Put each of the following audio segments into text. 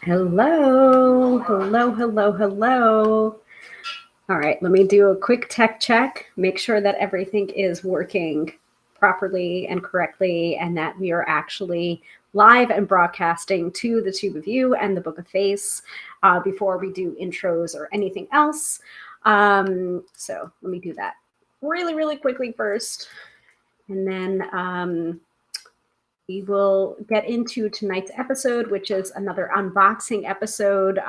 Hello, hello, hello, hello. All right, let me do a quick tech check, make sure that everything is working properly and correctly, and that we are actually live and broadcasting to the tube of you and the Book of Face before we do intros or anything else. So let me do that really, really quickly first, and then we will get into tonight's episode, which is another unboxing episode.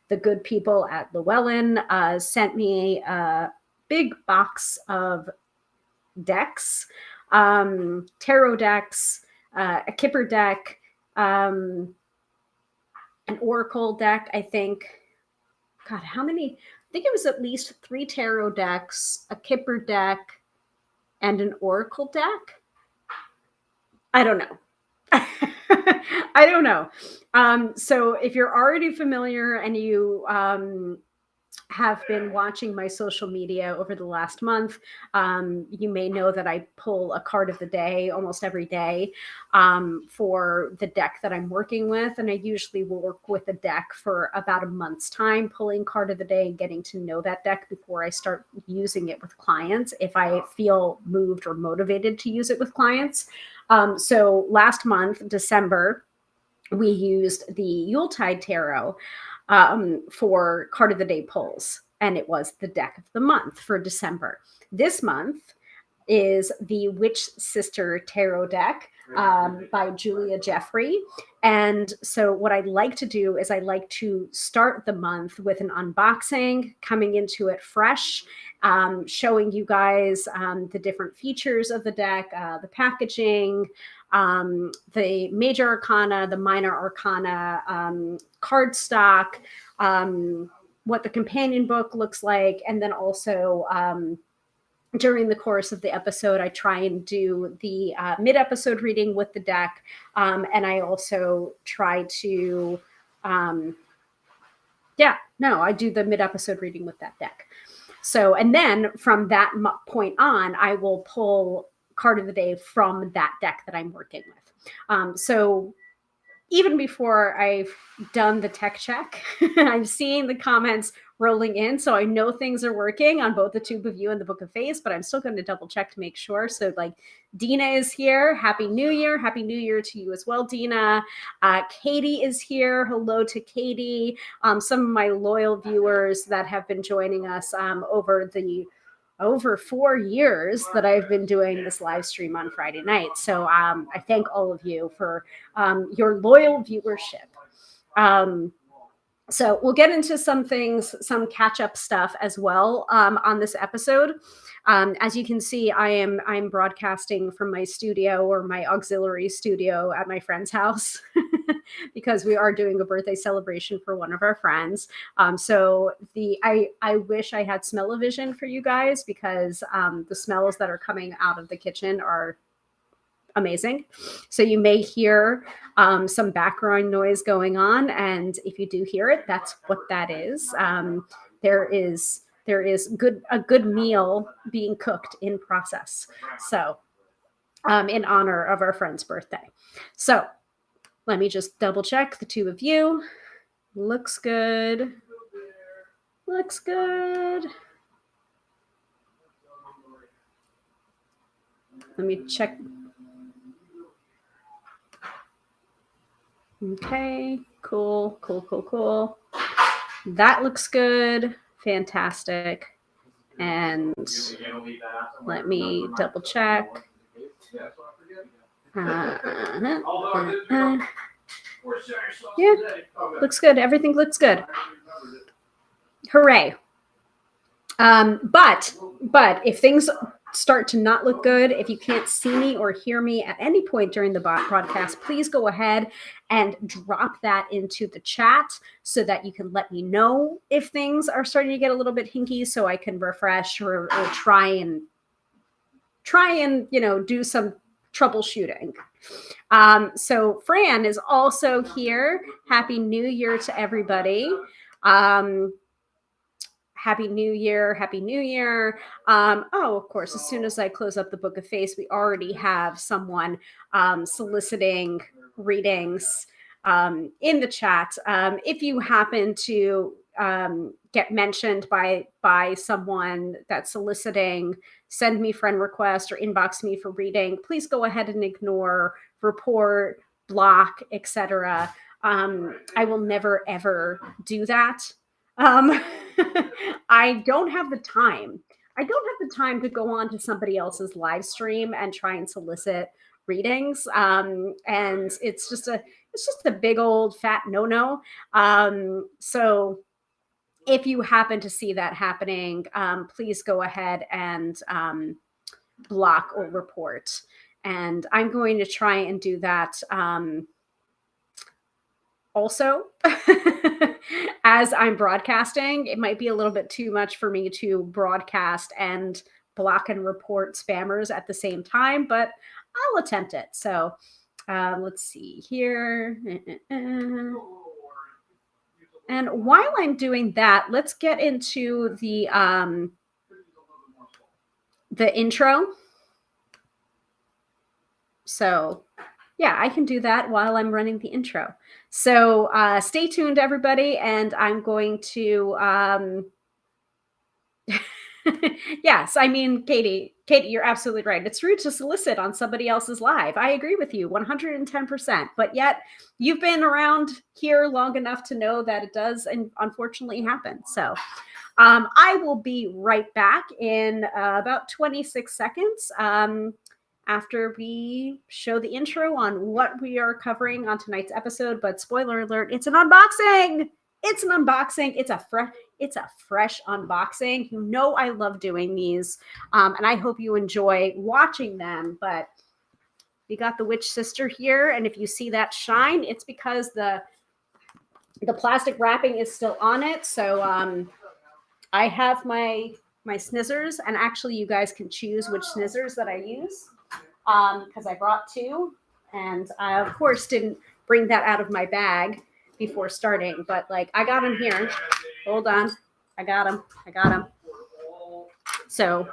The good people at Llewellyn sent me a big box of decks, tarot decks, a Kipper deck, an Oracle deck, I think. God, how many? I think it was at least 3 tarot decks, a Kipper deck, and an Oracle deck. I don't know. I don't know. So if you're already familiar and you have been watching my social media over the last month, you may know that I pull a card of the day almost every day for the deck that I'm working with. And I usually will work with a deck for about a month's time, pulling card of the day and getting to know that deck before I start using it with clients, if I feel moved or motivated to use it with clients. So last month, December, we used the Yuletide Tarot for card of the day pulls, and it was the deck of the month for December. This month is the Witch Sister Tarot deck by Julia Jeffrey. And so what I'd like to do is I like to start the month with an unboxing, coming into it fresh, showing you guys the different features of the deck, the packaging, the major arcana, the minor arcana, card stock, what the companion book looks like, and then also during the course of the episode, I try and do the mid-episode reading with the deck, and I also try to, I do the mid-episode reading with that deck. So, and then from that point on, I will pull card of the day from that deck that I'm working with. So even before I've done the tech check, I'm seeing the comments rolling in. So I know things are working on both the Tube of You and the Book of Face, but I'm still going to double check to make sure. So like Dina is here. Happy New Year. Happy New Year to you as well, Dina. Katie is here. Hello to Katie. Some of my loyal viewers that have been joining us over 4 years that I've been doing this live stream on Friday night. So I thank all of you for your loyal viewership. So we'll get into some things, some catch-up stuff as well on this episode. As you can see, I'm broadcasting from my studio or my auxiliary studio at my friend's house because we are doing a birthday celebration for one of our friends. So I wish I had smell-o-vision for you guys because the smells that are coming out of the kitchen are amazing. So you may hear some background noise going on, and if you do hear it, that's what that is. There is a good meal being cooked in process. So in honor of our friend's birthday. So let me just double check the two of you. Looks good. Looks good. Let me check. Okay, cool. That looks good. Fantastic. And let me double check. Yeah, looks good. Everything looks good. Hooray. But if things start to not look good, if you can't see me or hear me at any point during the broadcast, please go ahead and drop that into the chat so that you can let me know if things are starting to get a little bit hinky, so I can refresh or try and do some troubleshooting. So Fran is also here. Happy New Year to everybody. Happy New Year. Happy New Year. Of course, as soon as I close up the Book of Face, we already have someone soliciting readings in the chat. If you happen to get mentioned by someone that's soliciting, send me friend request or inbox me for reading, please go ahead and ignore, report, block, etc. I will never ever do that. I don't have the time. I don't have the time to go on to somebody else's live stream and try and solicit readings. And it's just a big old fat no-no. So if you happen to see that happening, please go ahead and block or report. And I'm going to try and do that also as I'm broadcasting. It might be a little bit too much for me to broadcast and block and report spammers at the same time, but I'll attempt it. So let's see here. And while I'm doing that, let's get into the intro. So yeah, I can do that while I'm running the intro. So stay tuned, everybody, and I'm going to yes, I mean, Katie, you're absolutely right. It's rude to solicit on somebody else's live. I agree with you 110%. But yet you've been around here long enough to know that it does and unfortunately happen. So I will be right back in about 26 seconds after we show the intro on what we are covering on tonight's episode. But spoiler alert, it's an unboxing. It's an unboxing. It's a fresh unboxing. You know I love doing these, and I hope you enjoy watching them. But we got the Witch Sister here, and if you see that shine, it's because the plastic wrapping is still on it. So I have my snizzers, and actually you guys can choose which snizzers that I use because I brought two, and I of course didn't bring that out of my bag before starting, but like I got them here. Hold on. I got them. So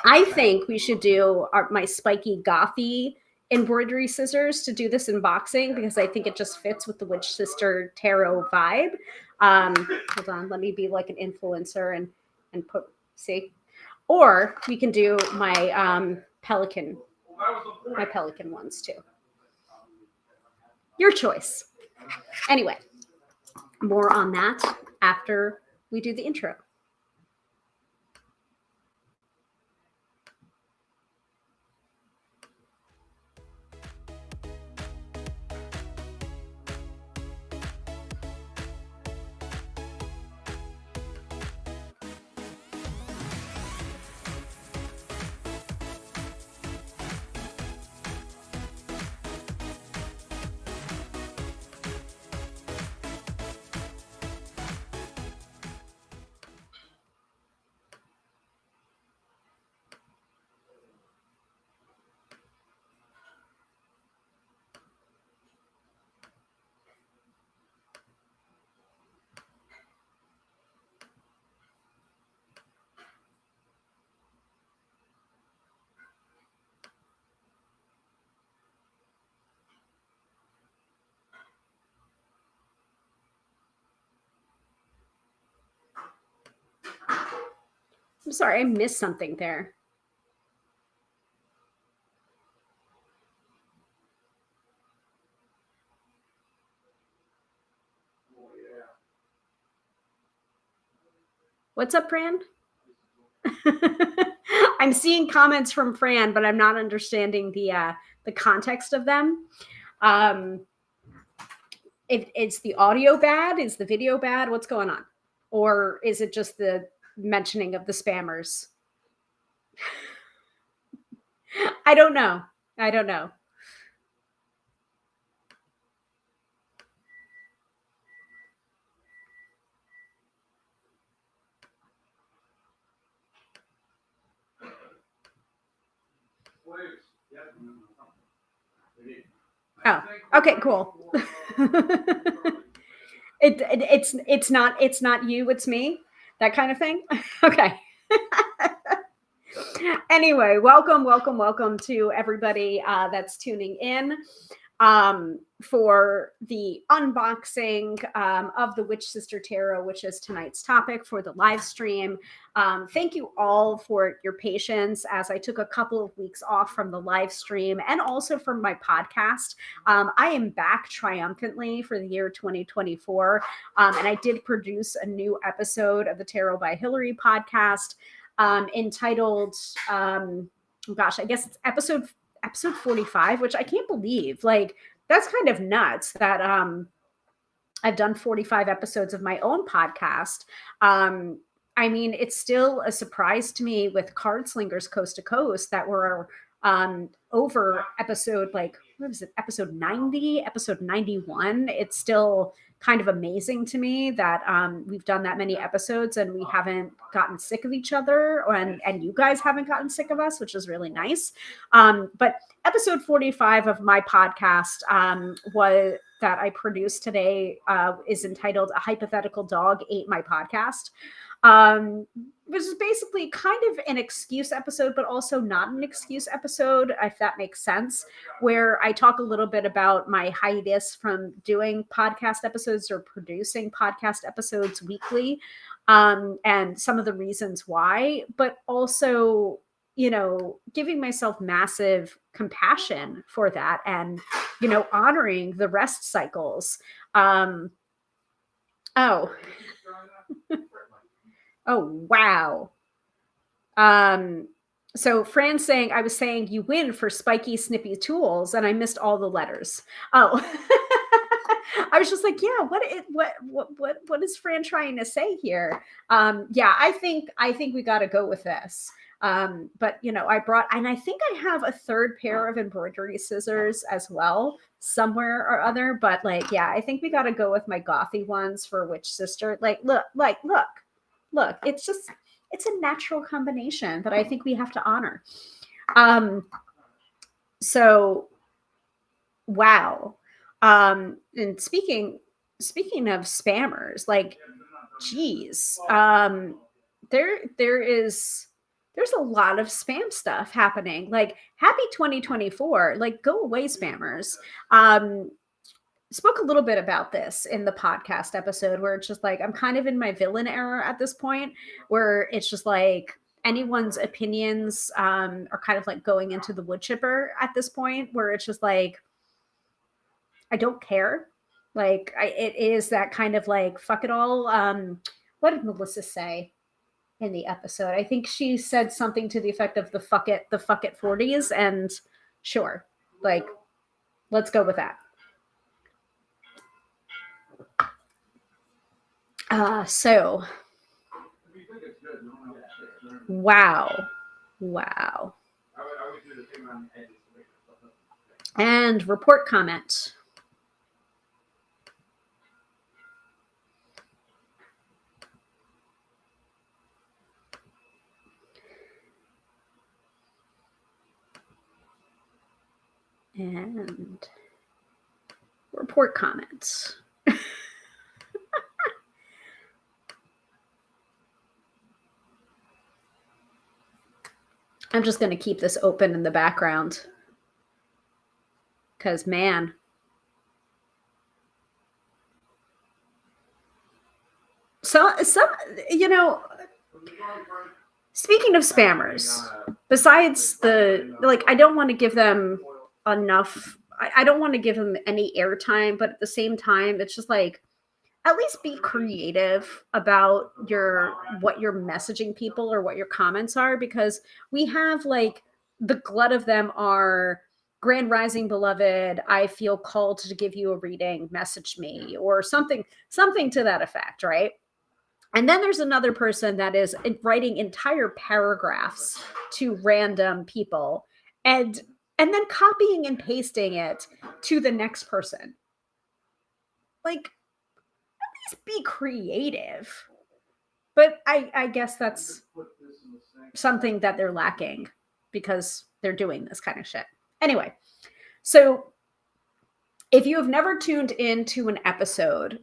I think we should do my spiky gothy embroidery scissors to do this unboxing because I think it just fits with the Witch Sister tarot vibe. Hold on. Let me be like an influencer and put, see? Or we can do my pelican ones too. Your choice. Anyway, more on that after we do the intro. I'm sorry, I missed something there. What's up, Fran? I'm seeing comments from Fran, but I'm not understanding the context of them. If it's the audio bad, is the video bad? What's going on? Or is it just the mentioning of the spammers? I don't know. Oh, okay, cool. It's not you, it's me, that kind of thing. Okay. Anyway, welcome to everybody that's tuning in. for the unboxing of the Witch Sister Tarot, which is tonight's topic for the live stream. Thank you all for your patience as I took a couple of weeks off from the live stream and also from my podcast. I am back triumphantly for the year 2024, and I did produce a new episode of the Tarot by Hilary podcast entitled, gosh, I guess it's episode 45, which I can't believe. Like, that's kind of nuts that I've done 45 episodes of my own podcast. I mean, it's still a surprise to me with Card Slingers Coast to Coast that we're over episode, like, what was it, episode 90, episode 91. It's still kind of amazing to me that we've done that many episodes and we haven't gotten sick of each other, and you guys haven't gotten sick of us, which is really nice. But episode 45 of my podcast was that I produced today is entitled "A Hypothetical Dog Ate My Podcast," which is basically kind of an excuse episode, but also not an excuse episode, if that makes sense, where I talk a little bit about my hiatus from doing podcast episodes or producing podcast episodes weekly, and some of the reasons why, but also, you know, giving myself massive compassion for that and, you know, honoring the rest cycles. Oh, wow. So Fran's saying, I was saying you win for spiky, snippy tools, and I missed all the letters. Oh, I was just like, yeah, what is Fran trying to say here? Yeah, I think we got to go with this. But you know, I think I have a third pair of embroidery scissors as well somewhere or other, but like, yeah, I think we got to go with my gothy ones for Witch Sister. Like, look, it's a natural combination that I think we have to honor. So wow. And speaking of spammers, like, geez, there's a lot of spam stuff happening. Like, happy 2024, like, go away spammers. Spoke a little bit about this in the podcast episode where it's just like, I'm kind of in my villain era at this point, where it's just like anyone's opinions are kind of like going into the wood chipper at this point, where it's just like, I don't care. Like, it is that kind of like, fuck it all. What did Melissa say in the episode? I think she said something to the effect of the fuck it 40s, and sure, like, let's go with that. So wow. And report comment. And report comments. I'm just going to keep this open in the background because, man, some, you know, speaking of spammers, besides the, like, I don't want to give them enough. I don't want to give them any airtime, but at the same time, it's just like, at least be creative about what you're messaging people or what your comments are, because we have, like, the glut of them are Grand Rising beloved, I feel called to give you a reading, message me, or something to that effect, right? And then there's another person that is writing entire paragraphs to random people and then copying and pasting it to the next person. Like, be creative. But I guess that's something that they're lacking because they're doing this kind of shit. Anyway, so if you have never tuned into an episode,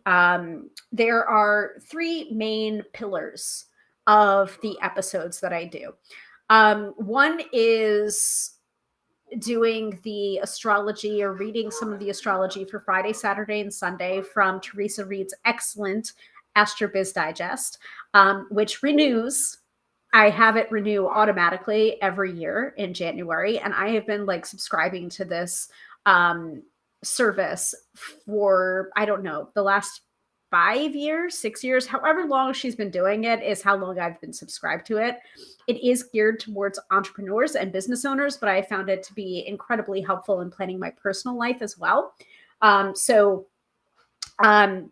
there are three main pillars of the episodes that I do. One is doing the astrology or reading some of the astrology for Friday, Saturday, and Sunday from Teresa Reed's excellent AstroBiz Digest, which renews. I have it renew automatically every year in January, and I have been like subscribing to this service for, I don't know, the last 5 years, 6 years, however long she's been doing it is how long I've been subscribed to it. It is geared towards entrepreneurs and business owners, but I found it to be incredibly helpful in planning my personal life as well. So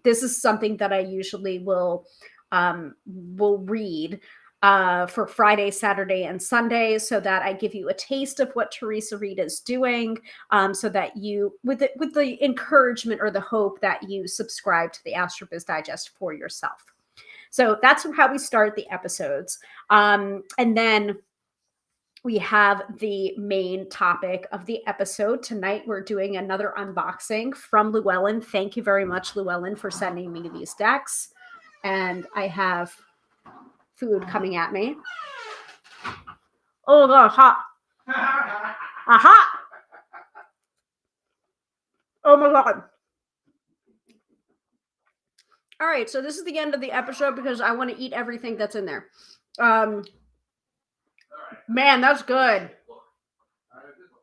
this is something that I usually will read for Friday, Saturday, and Sunday, so that I give you a taste of what Teresa Reed is doing, so that you, with the encouragement or the hope that you subscribe to the AstroBiz Digest for yourself. So that's how we start the episodes. And then we have the main topic of the episode. Tonight, we're doing another unboxing from Llewellyn. Thank you very much, Llewellyn, for sending me these decks. And I have food coming at me. Oh, gosh, hot. Aha! Oh, my God. All right, so this is the end of the episode because I want to eat everything that's in there. Man, that's good.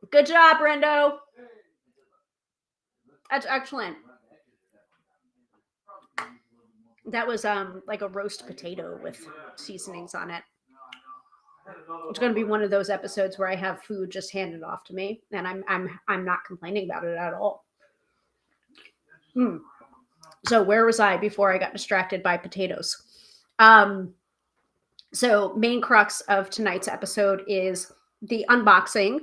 Good job, Brendo. That's excellent. That was like a roast potato with seasonings on it. It's going to be one of those episodes where I have food just handed off to me, and I'm not complaining about it at all. So where was I before I got distracted by potatoes? So main crux of tonight's episode is the unboxing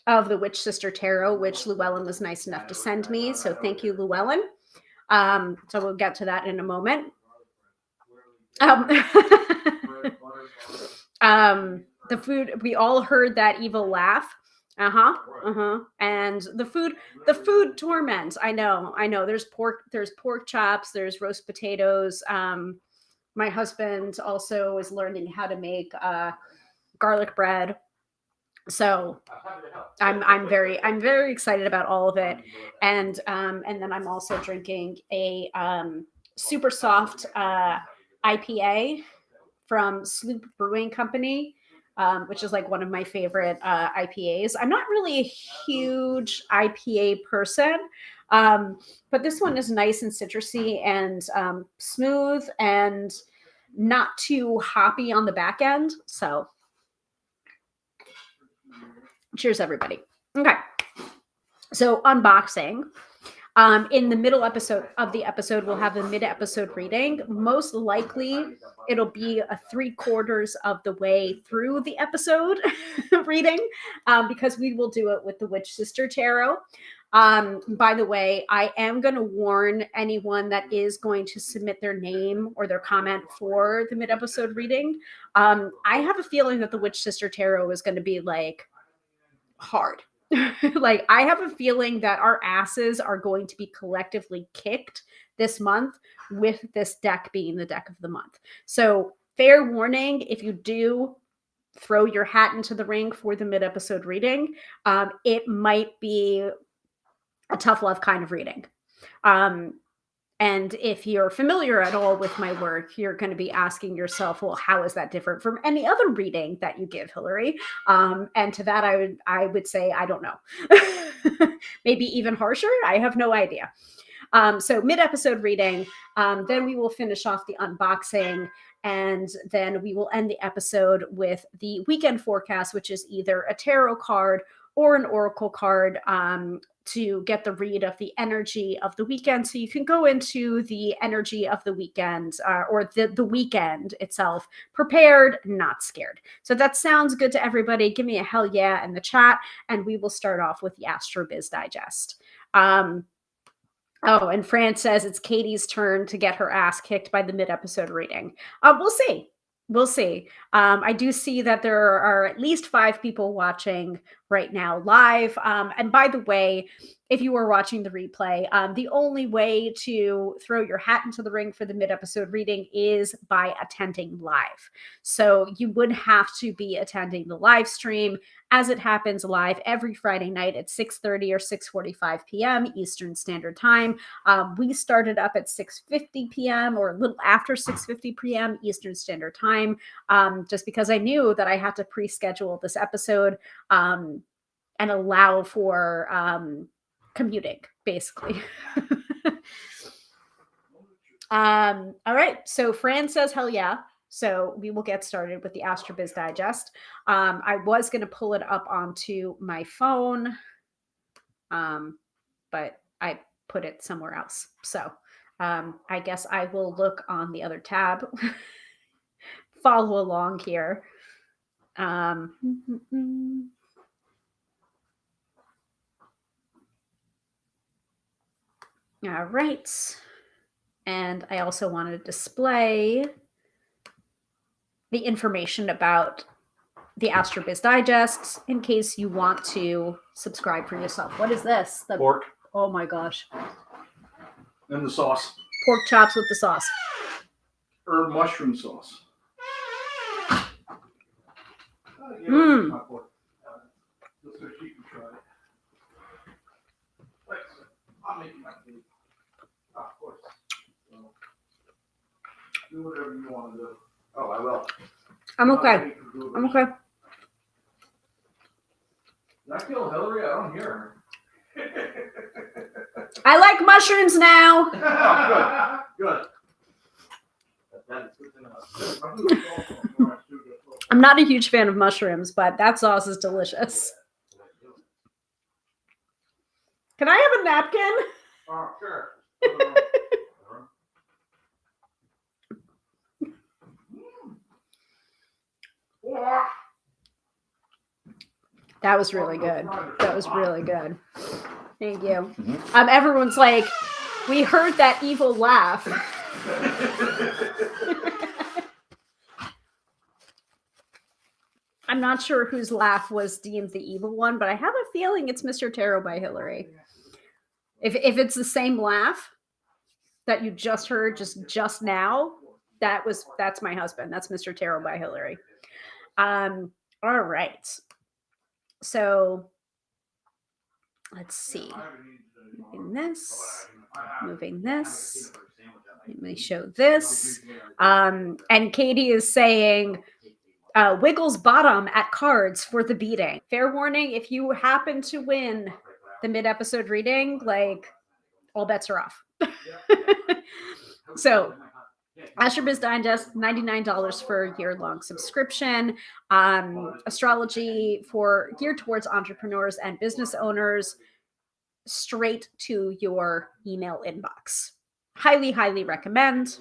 of the Witch Sister Tarot, which Llewellyn was nice enough to send me. So thank you, Llewellyn. So we'll get to that in a moment. The food, we all heard that evil laugh. And the food torment. I know. There's pork chops, there's roast potatoes. My husband also is learning how to make garlic bread. So I'm very excited about all of it. And then I'm also drinking a super soft IPA from Sloop Brewing Company, which is like one of my favorite IPAs. I'm not really a huge IPA person, but this one is nice and citrusy and smooth and not too hoppy on the back end. So cheers, everybody. Okay. So unboxing. In the middle episode of the episode, we'll have a mid-episode reading. Most likely, it'll be 3/4 of the way through the episode reading, because we will do it with the Witch Sister Tarot. By the way, I am going to warn anyone that is going to submit their name or their comment for the mid-episode reading. I have a feeling that the Witch Sister Tarot is going to be like hard. Like, I have a feeling that our asses are going to be collectively kicked this month, with this deck being the deck of the month. So fair warning, if you do throw your hat into the ring for the mid-episode reading, it might be a tough love kind of reading. And if you're familiar at all with my work, you're going to be asking yourself, well, how is that different from any other reading that you give, Hilary? And to that, I would say, I don't know. Maybe even harsher. I have no idea. So mid-episode reading, then we will finish off the unboxing, and then we will end the episode with the weekend forecast, which is either a tarot card or an oracle card, to get the read of the energy of the weekend. So you can go into the energy of the weekend, or the weekend itself, prepared, not scared. So that sounds good to everybody. Give me a hell yeah in the chat, and we will start off with the AstroBiz Digest. Oh, and Fran says it's Katie's turn to get her ass kicked by the mid-episode reading. We'll see. We'll see. I do see that there are at least 5 people watching right now live. And by the way, if you are watching the replay. The only way to throw your hat into the ring for the mid-episode reading is by attending live. So you would have to be attending the live stream as it happens live every Friday night at 6:30 or 6:45 p.m. Eastern Standard Time. We started up at 6:50 p.m. or a little after 6:50 p.m. Eastern Standard Time, just because I knew that I had to pre-schedule this episode and allow for commuting, basically. All right. So Fran says, hell yeah. So we will get started with the AstroBiz Digest. I was going to pull it up onto my phone, but I put it somewhere else. So I guess I will look on the other tab, follow along here. All right. And I also want to display the information about the AstroBiz Digests in case you want to subscribe for yourself. What is this? The pork. Oh my gosh. And the sauce. Pork chops with the sauce. Herb mushroom sauce. Mmm. Just so she can try it. Thanks. I'll make you my food. Of course. So, do whatever you want to do. Oh, I will. I'm okay. I'm okay. Did I kill Hilary? I don't hear her. I like mushrooms now. Oh, good. That is good to know. I'm not a huge fan of mushrooms, but that sauce is delicious. Can I have a napkin? Oh, sure. That was really good. That was really good. Thank you. Everyone's like, we heard that evil laugh. I'm not sure whose laugh was deemed the evil one, but I have a feeling it's Mr. Tarot by Hilary. If it's the same laugh that you just heard just now, that's my husband. That's Mr. Tarot by Hilary. All right. So let's see. Moving this. Let me show this. And Katie is saying, Wiggles bottom at cards for the beating. Fair warning, if you happen to win the mid-episode reading, like, all bets are off. So, AstroBiz Digest, $99 for a year-long subscription. Astrology geared towards entrepreneurs and business owners, straight to your email inbox. Highly, highly recommend.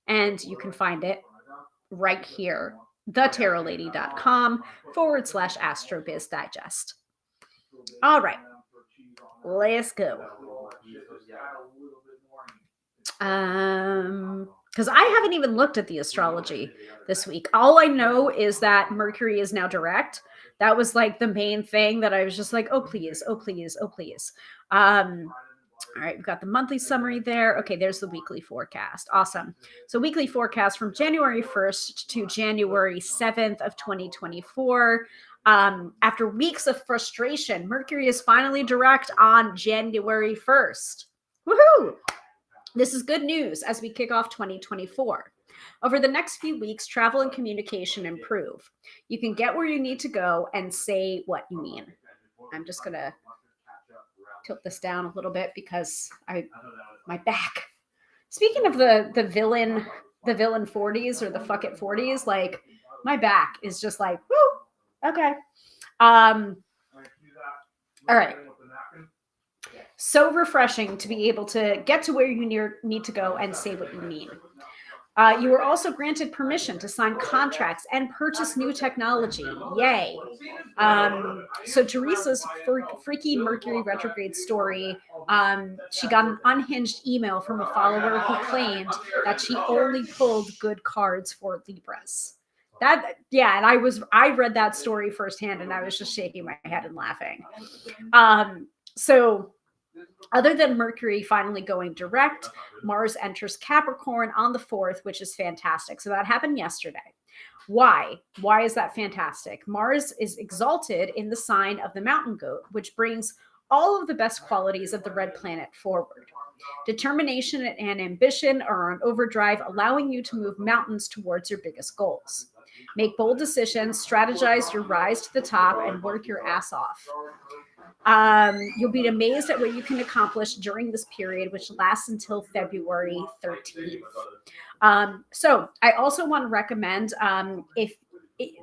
And you can find it right here, thetarotlady.com/AstroBiz Digest. All right, let's go. Because I haven't even looked at the astrology this week. All I know is that Mercury is now direct. That was like the main thing that I was just like, oh, please, oh, please, oh, please. All right, we've got the monthly summary there. Okay, there's the weekly forecast. Awesome. So weekly forecast from January 1st to January 7th of 2024. After weeks of frustration, Mercury is finally direct on January 1st. Woohoo! This is good news as we kick off 2024. Over the next few weeks, travel and communication improve. You can get where you need to go and say what you mean. I'm just going to tilt this down a little bit because my back. Speaking of the villain 40s or the fuck it 40s, like my back is just like, whoo, okay. All right. So refreshing to be able to get to where you need to go and say what you mean. You were also granted permission to sign contracts and purchase new technology. Yay. So Teresa's freaky Mercury retrograde story, she got an unhinged email from a follower who claimed that she only pulled good cards for Libras. And I read that story firsthand and I was just shaking my head and laughing. So other than Mercury finally going direct, Mars enters Capricorn on the 4th, which is fantastic. So that happened yesterday. Why? Why is that fantastic? Mars is exalted in the sign of the mountain goat, which brings all of the best qualities of the red planet forward. Determination and ambition are on overdrive, allowing you to move mountains towards your biggest goals. Make bold decisions, strategize your rise to the top, and work your ass off. You'll be amazed at what you can accomplish during this period, which lasts until February 13th. So I also want to recommend if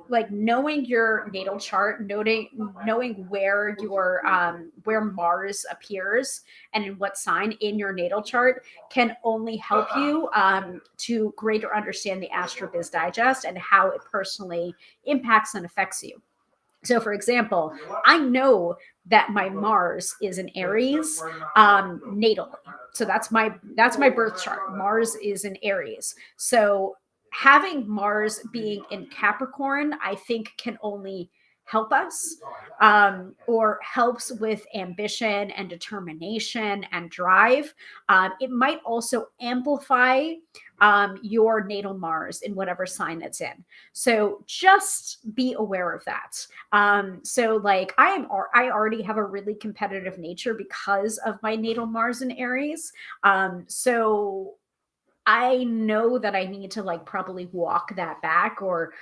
like knowing your natal chart, knowing where your where Mars appears and in what sign in your natal chart can only help you to greater understand the AstroBiz Digest and how it personally impacts and affects you. So, for example, I know that my Mars is in Aries natally. So that's my birth chart. Mars is in Aries. So having Mars being in Capricorn, I think can only help us or helps with ambition and determination and drive. It might also amplify your natal Mars in whatever sign it's in. So just be aware of that. So like I already have a really competitive nature because of my natal Mars in Aries. So I know that I need to like probably walk that back or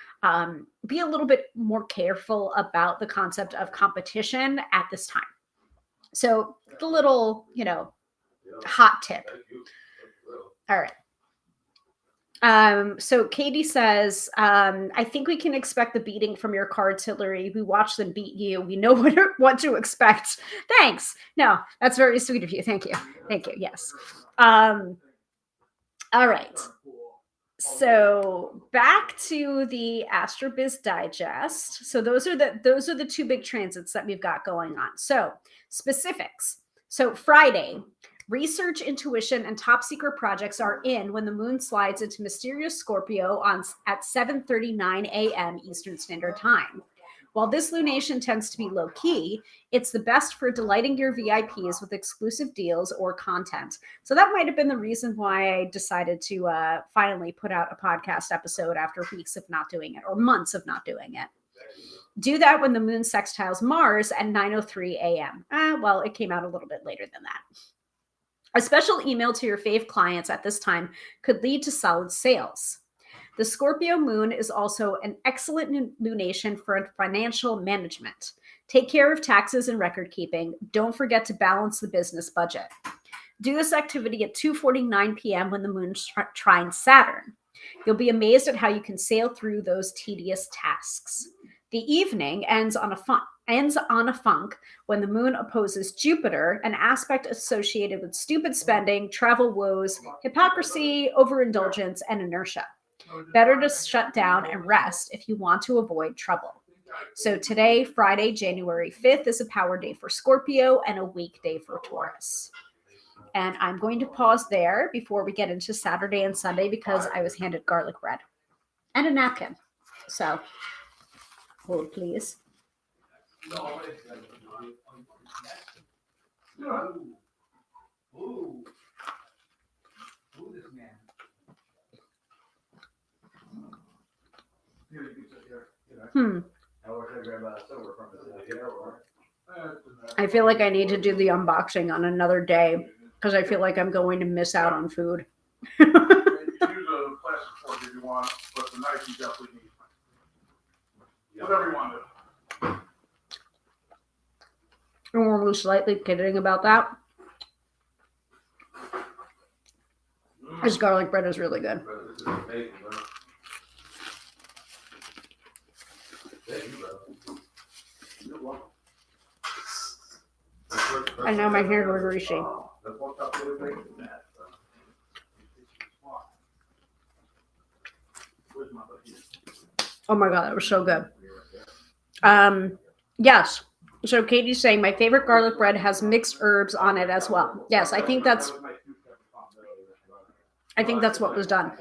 be a little bit more careful about the concept of competition at this time. So the little, hot tip. All right. So Katie says, I think we can expect the beating from your cards, Hilary. We watch them beat you. We know what to expect. Thanks. No, that's very sweet of you. Thank you. Thank you. Yes. All right. So back to the AstroBiz Digest. So those are the two big transits that we've got going on. So specifics. So Friday, research, intuition, and top secret projects are in when the moon slides into mysterious Scorpio at 7:39 a.m. Eastern Standard Time. While this lunation tends to be low-key, it's the best for delighting your VIPs with exclusive deals or content. So that might have been the reason why I decided to finally put out a podcast episode after weeks of not doing it or months of not doing it. Do that when the moon sextiles Mars at 9:03 a.m. Well, it came out a little bit later than that. A special email to your fave clients at this time could lead to solid sales. The Scorpio moon is also an excellent lunation for financial management. Take care of taxes and record keeping. Don't forget to balance the business budget. Do this activity at 2:49 p.m. when the moon trines Saturn. You'll be amazed at how you can sail through those tedious tasks. The evening ends on a funk when the moon opposes Jupiter, an aspect associated with stupid spending, travel woes, hypocrisy, overindulgence, and inertia. Better to shut down and rest if you want to avoid trouble. So today, Friday, January 5th, is a power day for Scorpio and a weekday for Taurus. And I'm going to pause there before we get into Saturday and Sunday because I was handed garlic bread and a napkin. So hold, please. I feel like I need to do the unboxing on another day because I feel like I'm going to miss out on food. You can use a plastic fork if you want, but the knife you definitely need. Whatever you want to. I'm only slightly kidding about that. This garlic bread is really good. I know my hands are greasy. Oh my God, that was so good. Yes. So Katie's saying my favorite garlic bread has mixed herbs on it as well. Yes, I think that's what was done.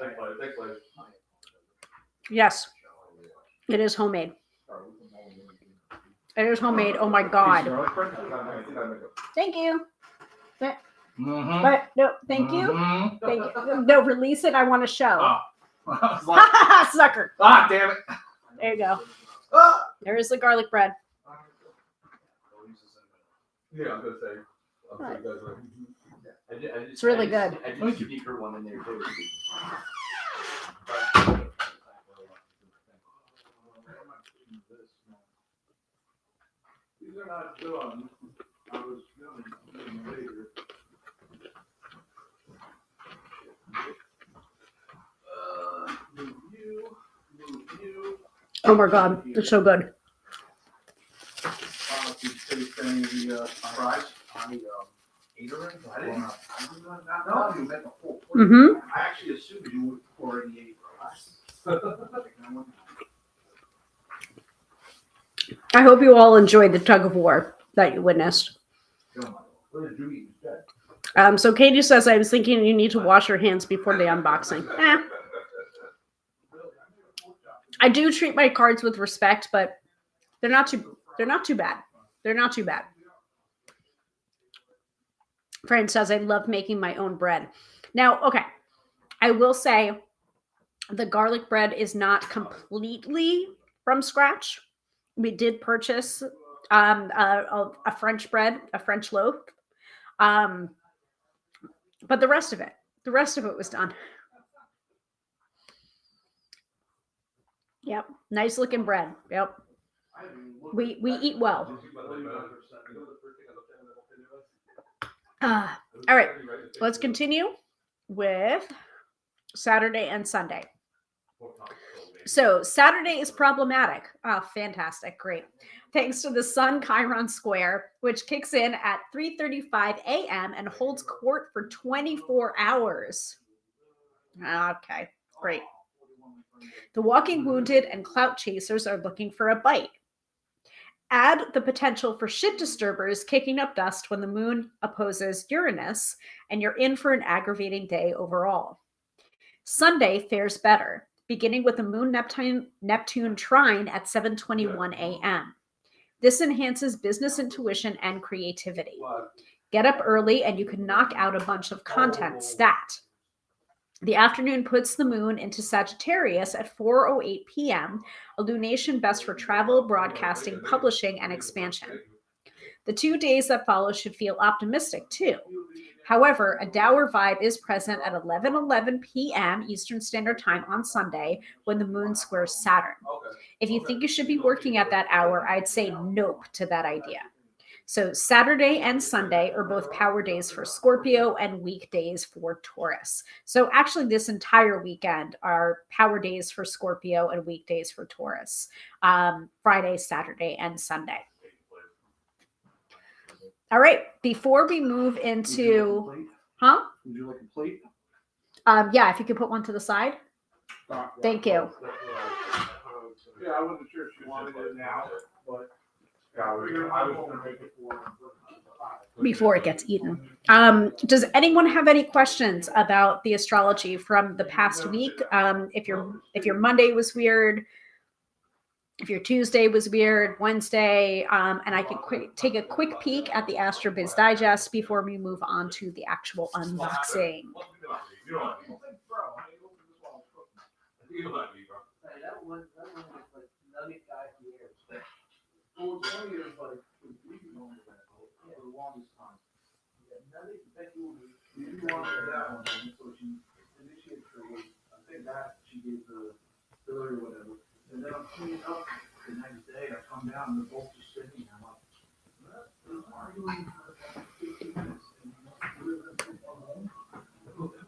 Yes, it is homemade. It is homemade. Oh my god. Thank you. Mm-hmm. But no, thank you. Mm-hmm. Thank you. No, release it. I want to show. Oh. Sucker. Ah, damn it. There you go. Ah. There is the garlic bread. Yeah, I was gonna say. Right. It's really good. I just speaker one in there too. These are not done. I was gonna do them later. Move you. Oh my god, it's so good. She's tasting the fries. I ate her in. I didn't. Not know you meant the whole plate. Mm-hmm. I actually assumed you already ate fries. I hope you all enjoyed the tug of war that you witnessed. What did you eat instead? So Katie says, I was thinking you need to wash your hands before the unboxing. I do treat my cards with respect, but they're not too bad. They're not too bad. Fran says, I love making my own bread. Now, okay, I will say the garlic bread is not completely from scratch. We did purchase a French bread, a French loaf. But the rest of it was done. Yep. Nice looking bread. Yep. We eat well. All right. Let's continue with Saturday and Sunday. So Saturday is problematic. Oh, fantastic. Great. Thanks to the Sun Chiron Square, which kicks in at 3:35 a.m. and holds court for 24 hours. Okay, great. The walking wounded and clout chasers are looking for a bite. Add the potential for shit disturbers kicking up dust when the moon opposes Uranus, and you're in for an aggravating day overall. Sunday fares better, beginning with a moon Neptune trine at 7:21 a.m. This enhances business intuition and creativity. Get up early and you can knock out a bunch of content stat. The afternoon puts the moon into Sagittarius at 4:08 p.m., a lunation best for travel, broadcasting, publishing, and expansion. The 2 days that follow should feel optimistic too. However, a dour vibe is present at 11:11 p.m. Eastern Standard Time on Sunday when the moon squares Saturn. If you think you should be working at that hour, I'd say nope to that idea. So Saturday and Sunday are both power days for Scorpio and weekdays for Taurus. So actually this entire weekend are power days for Scorpio and weekdays for Taurus. Friday, Saturday, and Sunday. All right, before we move into, huh? Would you like a plate? Yeah, if you could put one to the side. Thank you. Yeah, I wasn't sure if she wanted it now, but yeah, I was gonna make it for Before it gets eaten. Does anyone have any questions about the astrology from the past week? If your Monday was weird, if your Tuesday was weird, Wednesday, and I can take a quick peek at the AstroBiz Digest before we move on to the actual unboxing. Well, it's funny is like, we've known that for the longest time. Nothing that you wanted that one, so she initiated her weight. I think that she gave the Hilary or whatever. And then I'm cleaning up the next day, I come down and they're both just sitting there. I'm like, what are you doing for 15 minutes?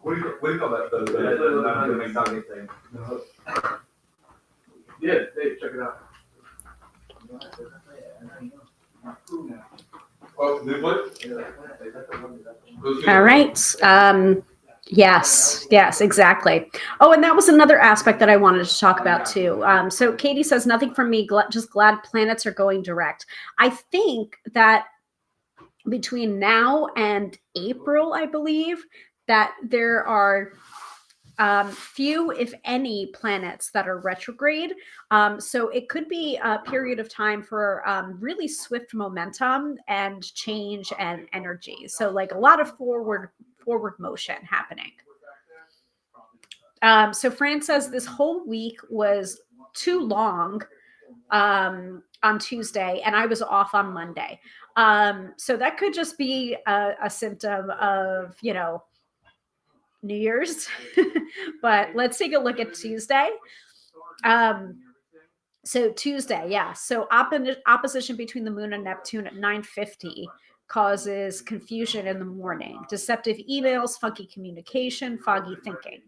What do you call that? The McNugget thing. Yeah, Dave, check it out. All right. Yes, exactly. Oh, and that was another aspect that I wanted to talk about too. So Katie says, nothing from me, just glad planets are going direct. I think that between now and April, I believe that there are few, if any, planets that are retrograde. So it could be a period of time for really swift momentum and change and energy. So like a lot of forward motion happening. So Fran says this whole week was too long on Tuesday, and I was off on Monday. So that could just be a symptom of, New Year's. But let's take a look at Tuesday. So Tuesday, yeah. So opposition between the moon and Neptune at 9:50 causes confusion in the morning, deceptive emails, funky communication, foggy thinking.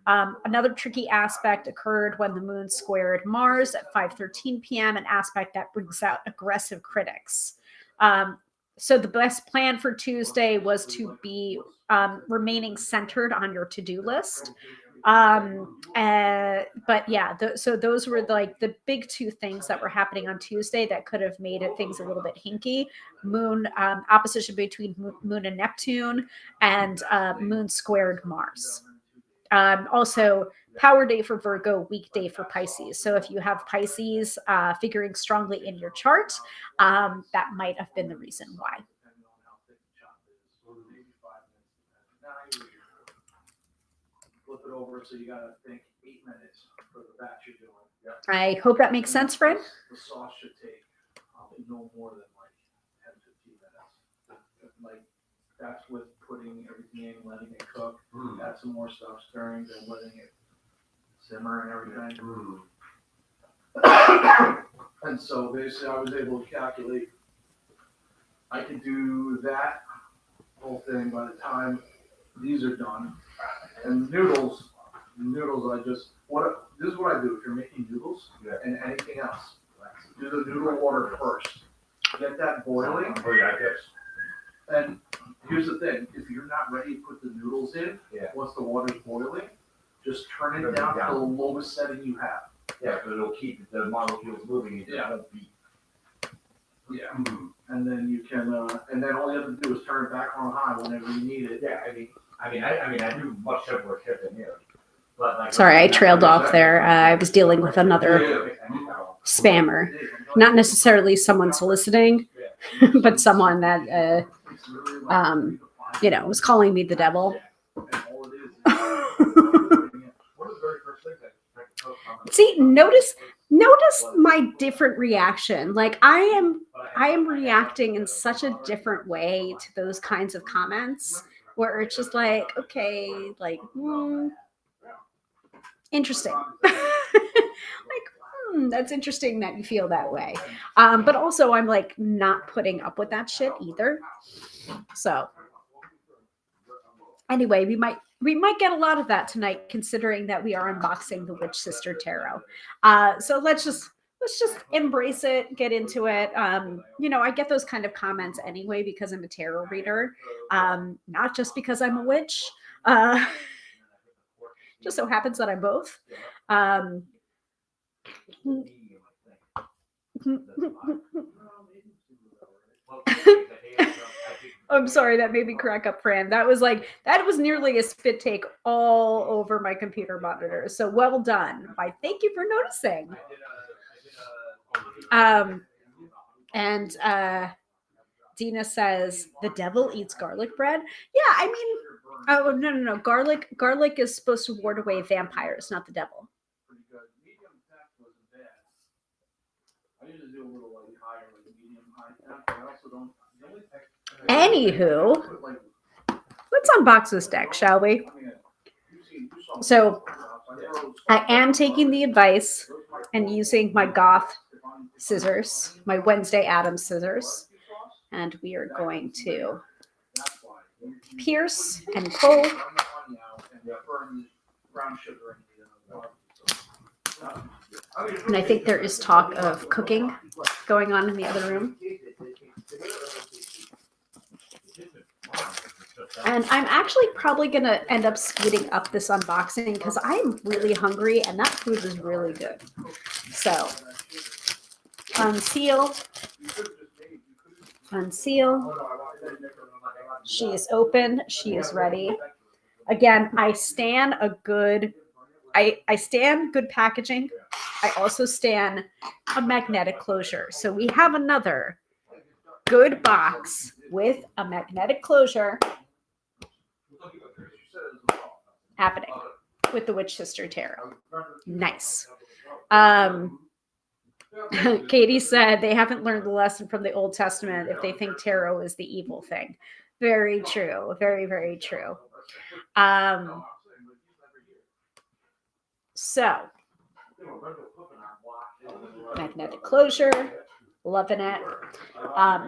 Another tricky aspect occurred when the moon squared Mars at 5:13 p.m., an aspect that brings out aggressive critics. So the best plan for Tuesday was to be remaining centered on your to-do list. But yeah, so those were like the big two things that were happening on Tuesday that could have made things a little bit hinky. Moon opposition between Moon and Neptune, and Moon squared Mars. Also, power day for Virgo, weak day for Pisces. So if you have Pisces figuring strongly in your chart, that might have been the reason why. Flip it over, so you gotta think 8 minutes for the batch you're doing. Yeah. I hope that makes sense, Fred. The sauce should take no more than like 10, 15 minutes. Like that's with putting everything in, letting it cook. Add some more stuff, stirring, then letting it simmer and everything. And so basically, I was able to calculate. I could do that whole thing by the time these are done. And noodles, this is what I do. If you're making noodles and anything else, do the noodle water first. Get that boiling. Oh yeah, I guess. And here's the thing: if you're not ready to put the noodles in, once the water's boiling, just turn it down to the lowest setting you have. Yeah, because it'll keep the molecules moving. It won't be. Yeah. Mm-hmm. And then you can, and then all you have to do is turn it back on high whenever you need it. Yeah, I do much simpler shit than you. But like, Sorry, I trailed off there. I was dealing with another spammer. Not necessarily someone soliciting, but someone that, was calling me the devil. See, notice my different reaction. Like I am reacting in such a different way to those kinds of comments, where it's just like, okay, like, interesting. That's interesting that you feel that way. But also I'm like not putting up with that shit either. So anyway, we might get a lot of that tonight, considering that we are unboxing the Witch Sister Tarot. So let's just embrace it, get into it. I get those kind of comments anyway because I'm a tarot reader, not just because I'm a witch. Just so happens that I'm both. I'm sorry, that made me crack up, Fran. That was nearly a spit take all over my computer monitor. So well done. Why, thank you for noticing. And Dina says the devil eats garlic bread. Yeah, I mean, oh no. Garlic is supposed to ward away vampires, not the devil. Anywho, let's unbox this deck, shall we? So I am taking the advice and using my goth scissors, my Wednesday Addams scissors, and we are going to pierce and pull. And I think there is talk of cooking going on in the other room. And I'm actually probably going to end up speeding up this unboxing because I'm really hungry and that food is really good. So, unseal. She is open. She is ready. Again, I stand good packaging. I also stand a magnetic closure. So we have another good box with a magnetic closure happening with the Witch Sister Tarot. Nice. Katie said they haven't learned the lesson from the Old Testament if they think tarot is the evil thing. Very true. Very, very true. So, magnetic closure, loving it.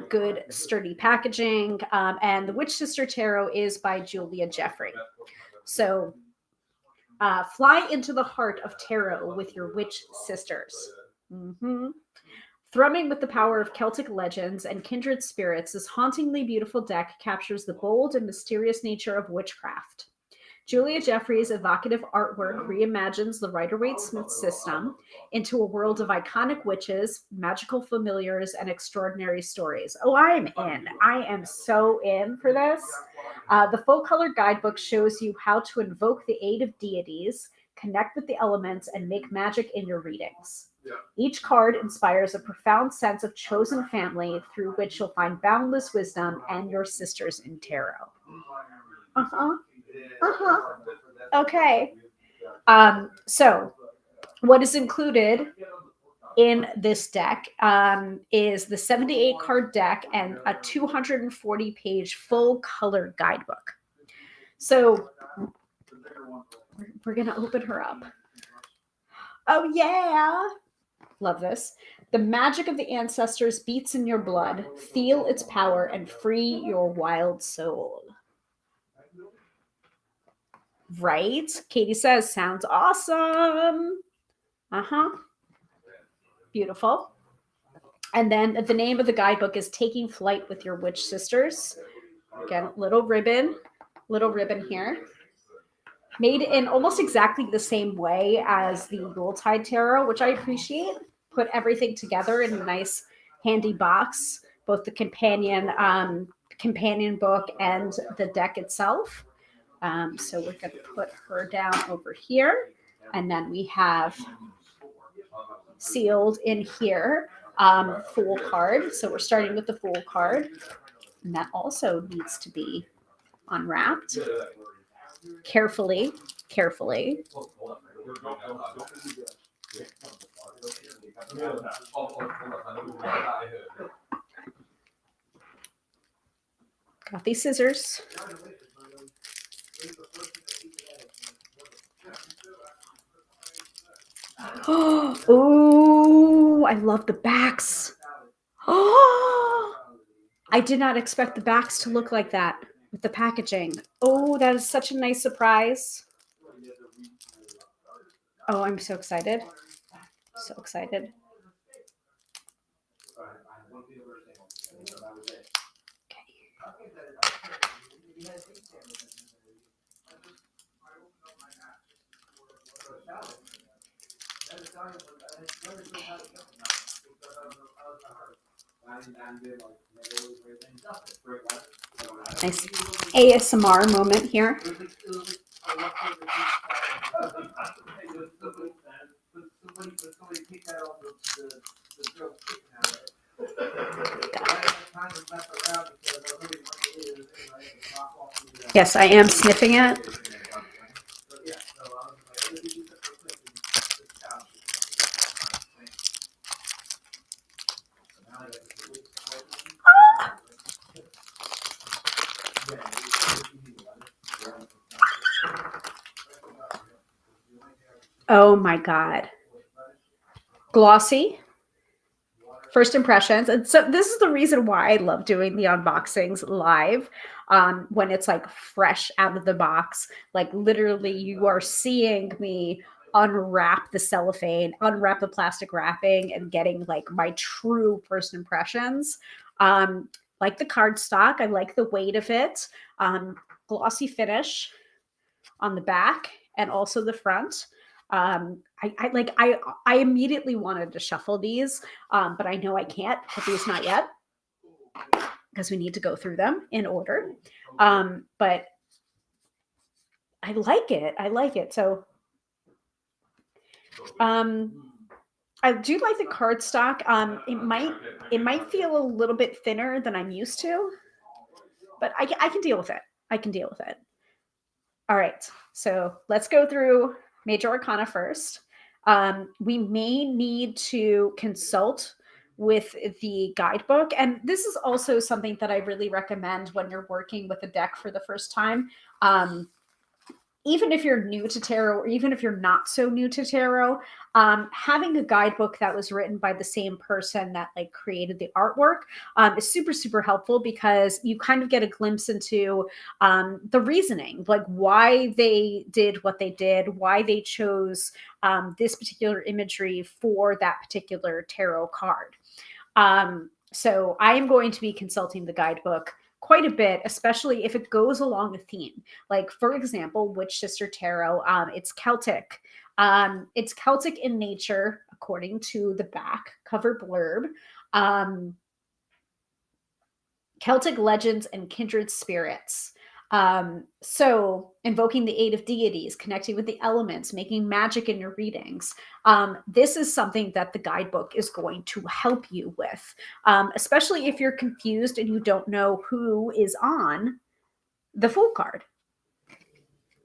Good sturdy packaging. And the Witch Sister Tarot is by Julia Jeffrey. So, fly into the heart of tarot with your witch sisters. Mm-hmm. Thrumming with the power of Celtic legends and kindred spirits, this hauntingly beautiful deck captures the bold and mysterious nature of witchcraft. Julia Jeffrey's evocative artwork reimagines the Rider-Waite-Smith system into a world of iconic witches, magical familiars, and extraordinary stories. Oh, I'm in. I am so in for this. The full-color guidebook shows you how to invoke the aid of deities, connect with the elements, and make magic in your readings. Each card inspires a profound sense of chosen family through which you'll find boundless wisdom and your sisters in tarot. Okay. So what is included in this deck is the 78 card deck and a 240 page full color guidebook. So we're going to open her up. Oh, yeah. Love this. The magic of the ancestors beats in your blood. Feel its power and free your wild soul. Right? Katie says, sounds awesome. Beautiful. And then the name of the guidebook is Taking Flight with Your Witch Sisters. Again, little ribbon here. Made in almost exactly the same way as the Yuletide Tarot, which I appreciate. Put everything together in a nice handy box, both the companion book and the deck itself. So we're going to put her down over here. And then we have sealed in here Fool card. So we're starting with the Fool card. And that also needs to be unwrapped carefully. Got these scissors. Oh, I love the backs. Oh, I did not expect the backs to look like that with the packaging. Oh, that is such a nice surprise. Oh, I'm so excited. So excited. Nice ASMR moment here. Yes, I am sniffing it. Oh my God. Glossy. First impressions. And so this is the reason why I love doing the unboxings live when it's like fresh out of the box. Like literally you are seeing me unwrap the cellophane, unwrap the plastic wrapping, and getting like my true first impressions. Like the cardstock. I like the weight of it. Glossy finish on the back and also the front. I immediately wanted to shuffle these, but I know I can't put these not yet because we need to go through them in order. But I like it. I like it. So I do like the cardstock. It might feel a little bit thinner than I'm used to, but I can deal with it. I can deal with it. All right, so let's go through Major Arcana first. We may need to consult with the guidebook, and this is also something that I really recommend when you're working with a deck for the first time. Even if you're new to tarot, or even if you're not so new to tarot, having a guidebook that was written by the same person that like created the artwork is super, super helpful, because you kind of get a glimpse into the reasoning, like why they did what they did, why they chose this particular imagery for that particular tarot card. So I am going to be consulting the guidebook quite a bit, especially if it goes along a theme. Like, for example, Witch Sister Tarot, it's Celtic. It's Celtic in nature, according to the back cover blurb. Celtic legends and kindred spirits. So invoking the aid of deities, connecting with the elements, making magic in your readings. This is something that the guidebook is going to help you with, especially if you're confused and you don't know who is on the Fool card.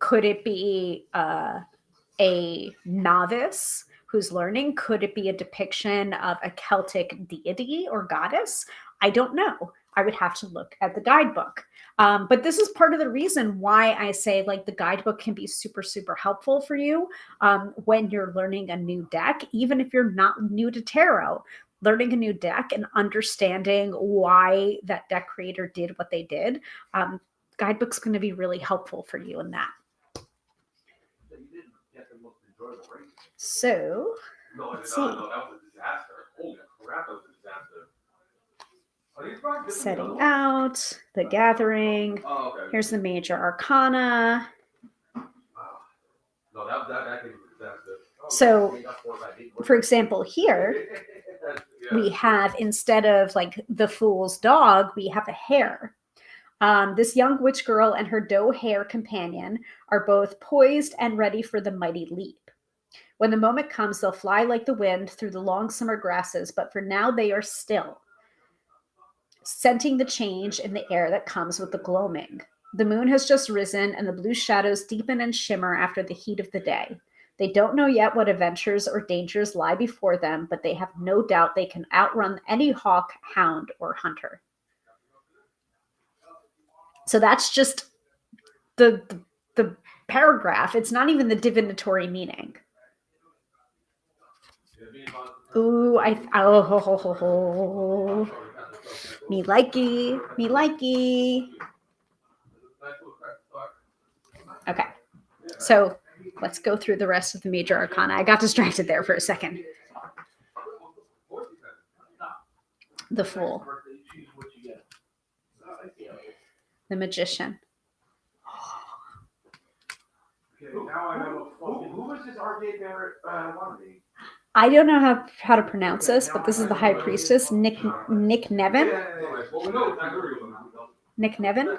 Could it be a novice who's learning? Could it be a depiction of a Celtic deity or goddess? I don't know. I would have to look at the guidebook. But this is part of the reason why I say like the guidebook can be super, super helpful for you when you're learning a new deck, even if you're not new to tarot. Learning a new deck and understanding why that deck creator did what they did, guidebook's going to be really helpful for you in that. So, let's see. Setting out, the gathering. Here's the Major Arcana. So, for example, here we have, instead of like the Fool's dog, we have a hare. This young witch girl and her doe hare companion are both poised and ready for the mighty leap. When the moment comes, they'll fly like the wind through the long summer grasses, but for now they are still, scenting the change in the air that comes with the gloaming. The moon has just risen, and the blue shadows deepen and shimmer after the heat of the day. They don't know yet what adventures or dangers lie before them, but they have no doubt they can outrun any hawk, hound, or hunter. So that's just the paragraph. It's not even the divinatory meaning. Ooh, me likey. Okay, so let's go through the rest of the Major Arcana. I got distracted there for a second. The Fool. The Magician. Who was this RJ Barrett wannabe? I don't know how to pronounce this, but this is the High Priestess, Nick Nevin. Nick Nevin? I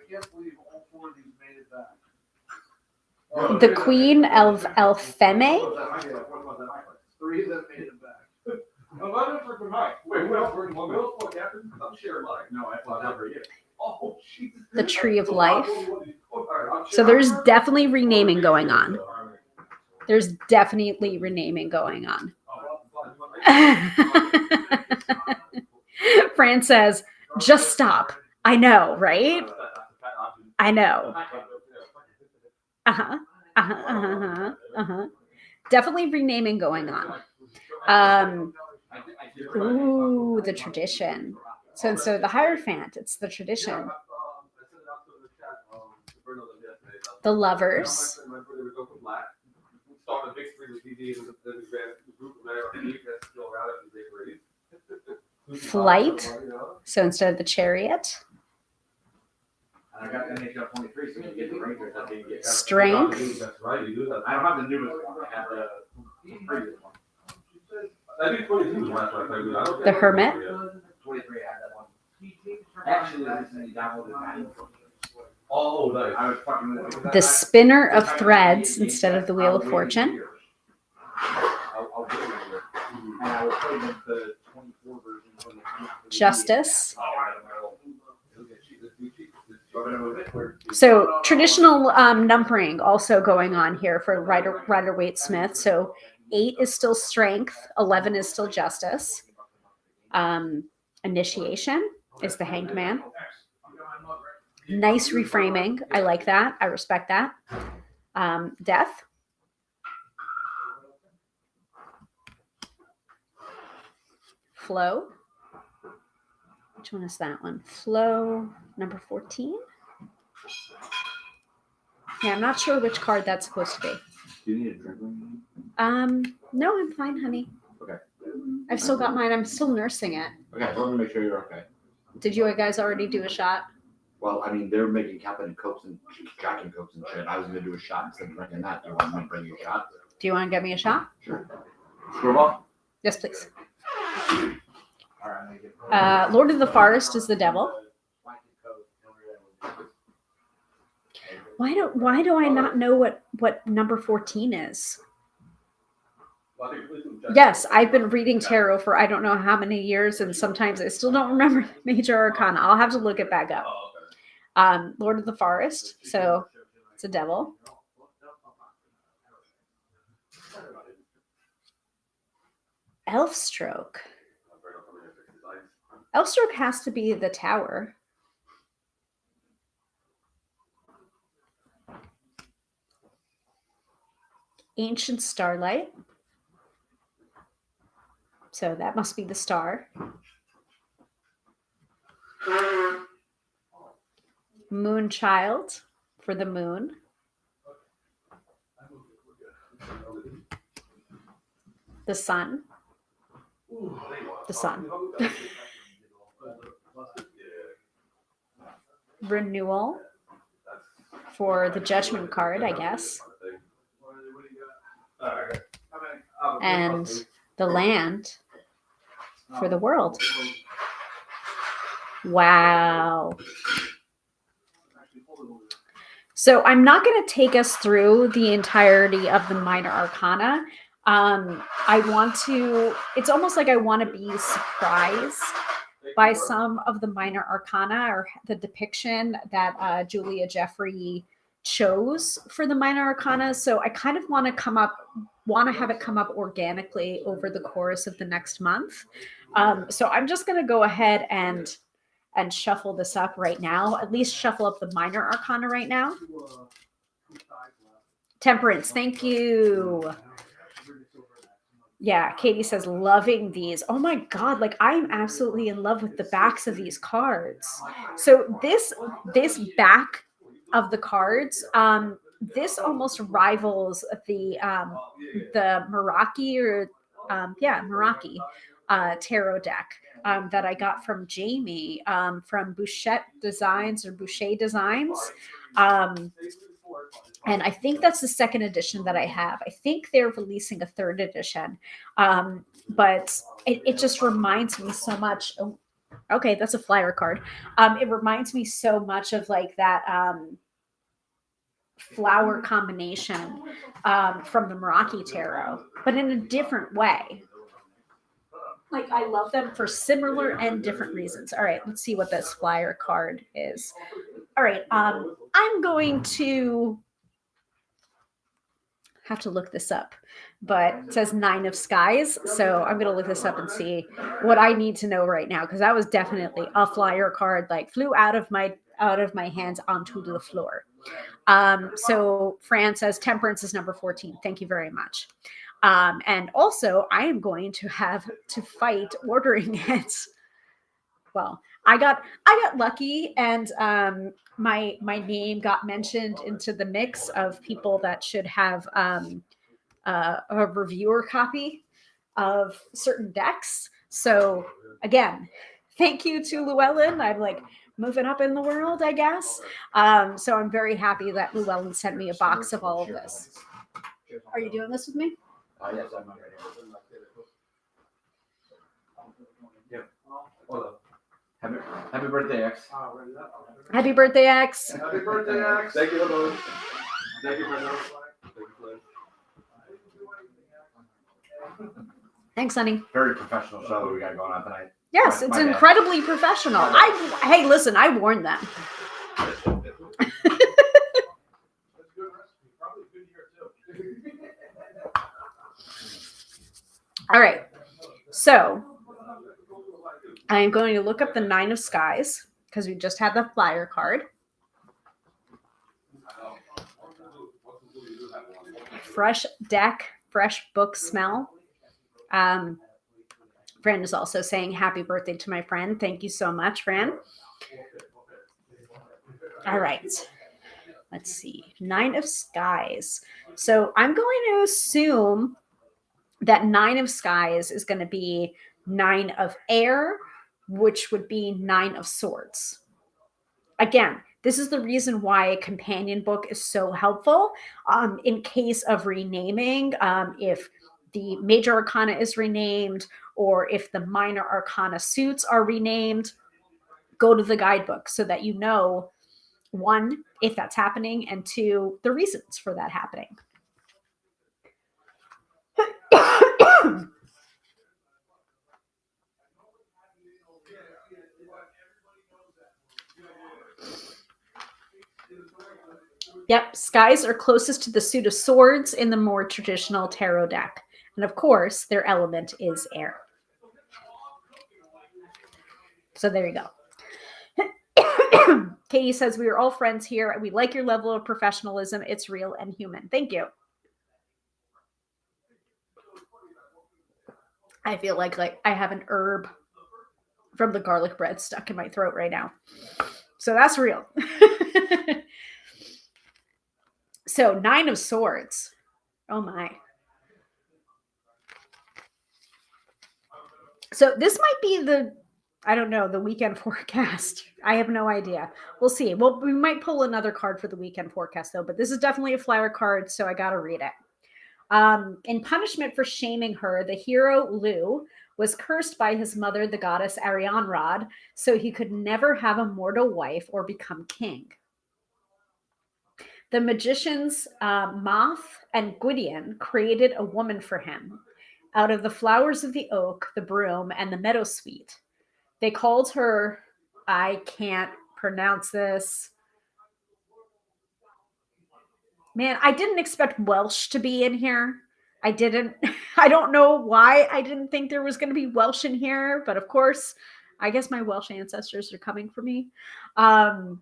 can't believe all four of these made it back. The Queen of Elfeme. Three of them made it back. Wait, who else? I'm sure like. No, I thought that for you. Oh, Jesus. The Tree of Life. So there's definitely renaming going on. Fran says, just stop. I know, right? I know. Definitely renaming going on. Ooh, the tradition. So instead of the Hierophant, it's the tradition. The Lovers. Flight. So instead of the Chariot. Strength. I don't have the newest one. I have the previous one. The Hermit. 23 had that one. Actually, I recently downloaded that. Oh, nice. I was fucking with it. The spinner of threads instead of the wheel of fortune. I'll give it a year. And I will play the 24 version from the Justice. Oh, So traditional numbering also going on here for Rider-Waite Smith. So 8 is still strength, 11 is still justice. Initiation is the hanged man. Nice reframing. I like that. I respect that. Death. Flow. Which one is that one? Flow number 14. Yeah, I'm not sure which card that's supposed to be. Do you need a drink? No, I'm fine, honey. Okay. I've still got mine. I'm still nursing it. Okay, I want to make sure you're okay. Did you guys already do a shot? Well, I mean, they're making Captain Cokes and Jack and Cokes and shit. I was going to do a shot instead of drinking that. Do you want me to bring you a shot? Do you want to get me a shot? Sure. Screwball? Yes, please. All right. Lord of the Forest is the devil. Why do I not know what number 14 is? Yes, I've been reading tarot for I don't know how many years, and sometimes I still don't remember the major arcana. I'll have to look it back up. Lord of the Forest, so it's a devil. Elfstroke. Elfstroke has to be the tower. Ancient Starlight. So that must be the star. Moonchild for the moon. The sun. The sun. Renewal for the judgment card, I guess. And the land for the world. Wow. So I'm not going to take us through the entirety of the minor arcana. It's almost like I want to be surprised by some of the minor arcana or the depiction that Julia Jeffrey chose for the minor arcana. So I kind of want to have it come up organically over the course of the next month. So I'm just going to go ahead and shuffle this up right now, at least shuffle up the minor arcana right now. Temperance, thank you. Yeah, Katie says, loving these. Oh my God, like I'm absolutely in love with the backs of these cards. So this back of the cards, this almost rivals the Meraki Meraki tarot deck that I got from Jamie from Boucher Designs. And I think that's the second edition that I have. I think they're releasing a third edition. But it just reminds me so much. Oh, okay, that's a flyer card. It reminds me so much of like that flower combination from the Meraki tarot, but in a different way. Like I love them for similar and different reasons. All right, let's see what this flyer card is. All right, I'm going to have to look this up, but it says 9 of Skies. So I'm going to look this up and see what I need to know right now, because that was definitely a flyer card, like flew out of my hands onto the floor. So Fran says Temperance is number 14. Thank you very much. And also I am going to have to fight ordering it. Well, I got lucky, and my name got mentioned into the mix of people that should have a reviewer copy of certain decks. So again, thank you to Llewellyn. I'm like moving up in the world, I guess. So I'm very happy that Llewellyn sent me a box of all of this. Are you doing this with me? Yes, I'm ready. Yeah. Hold on. Happy birthday, X. Ready up? Happy birthday, X. Happy birthday, X. Thank you, Hilary. Thank you for that. Thanks, honey. Very professional show that we got going on tonight. Yes, it's My bad. incredibly professional. Hey, listen, I warned them. That's a good recipe. Probably good here too. All right. So I am going to look up the 9 of Skies because we just had the flyer card. Fresh deck, fresh book smell. Fran is also saying happy birthday to my friend. Thank you so much, Fran. All right. Let's see. 9 of Skies. So I'm going to assume that 9 of Skies is going to be 9 of Air, which would be 9 of Swords. Again, this is the reason why a companion book is so helpful in case of renaming. If the major arcana is renamed or if the minor arcana suits are renamed, go to the guidebook so that you know, 1, if that's happening, and 2, the reasons for that happening. Yep, skies are closest to the suit of swords in the more traditional tarot deck. And of course, their element is air. So there you go. Katie says, we are all friends here. We like your level of professionalism. It's real and human. Thank you. I feel like I have an herb from the garlic bread stuck in my throat right now. So that's real. So 9 of Swords. Oh my. So this might be the weekend forecast. I have no idea. We'll see. Well, we might pull another card for the weekend forecast though, but this is definitely a flower card, so I got to read it. In punishment for shaming her, the hero Lu was cursed by his mother, the goddess Arianrod, so he could never have a mortal wife or become king. The magicians Moth and Gwydion created a woman for him out of the flowers of the oak, the broom, and the meadowsweet. They called her, I can't pronounce this. Man, I didn't expect Welsh to be in here. I don't know why I didn't think there was going to be Welsh in here, but of course, I guess my Welsh ancestors are coming for me. Blodeuwedd.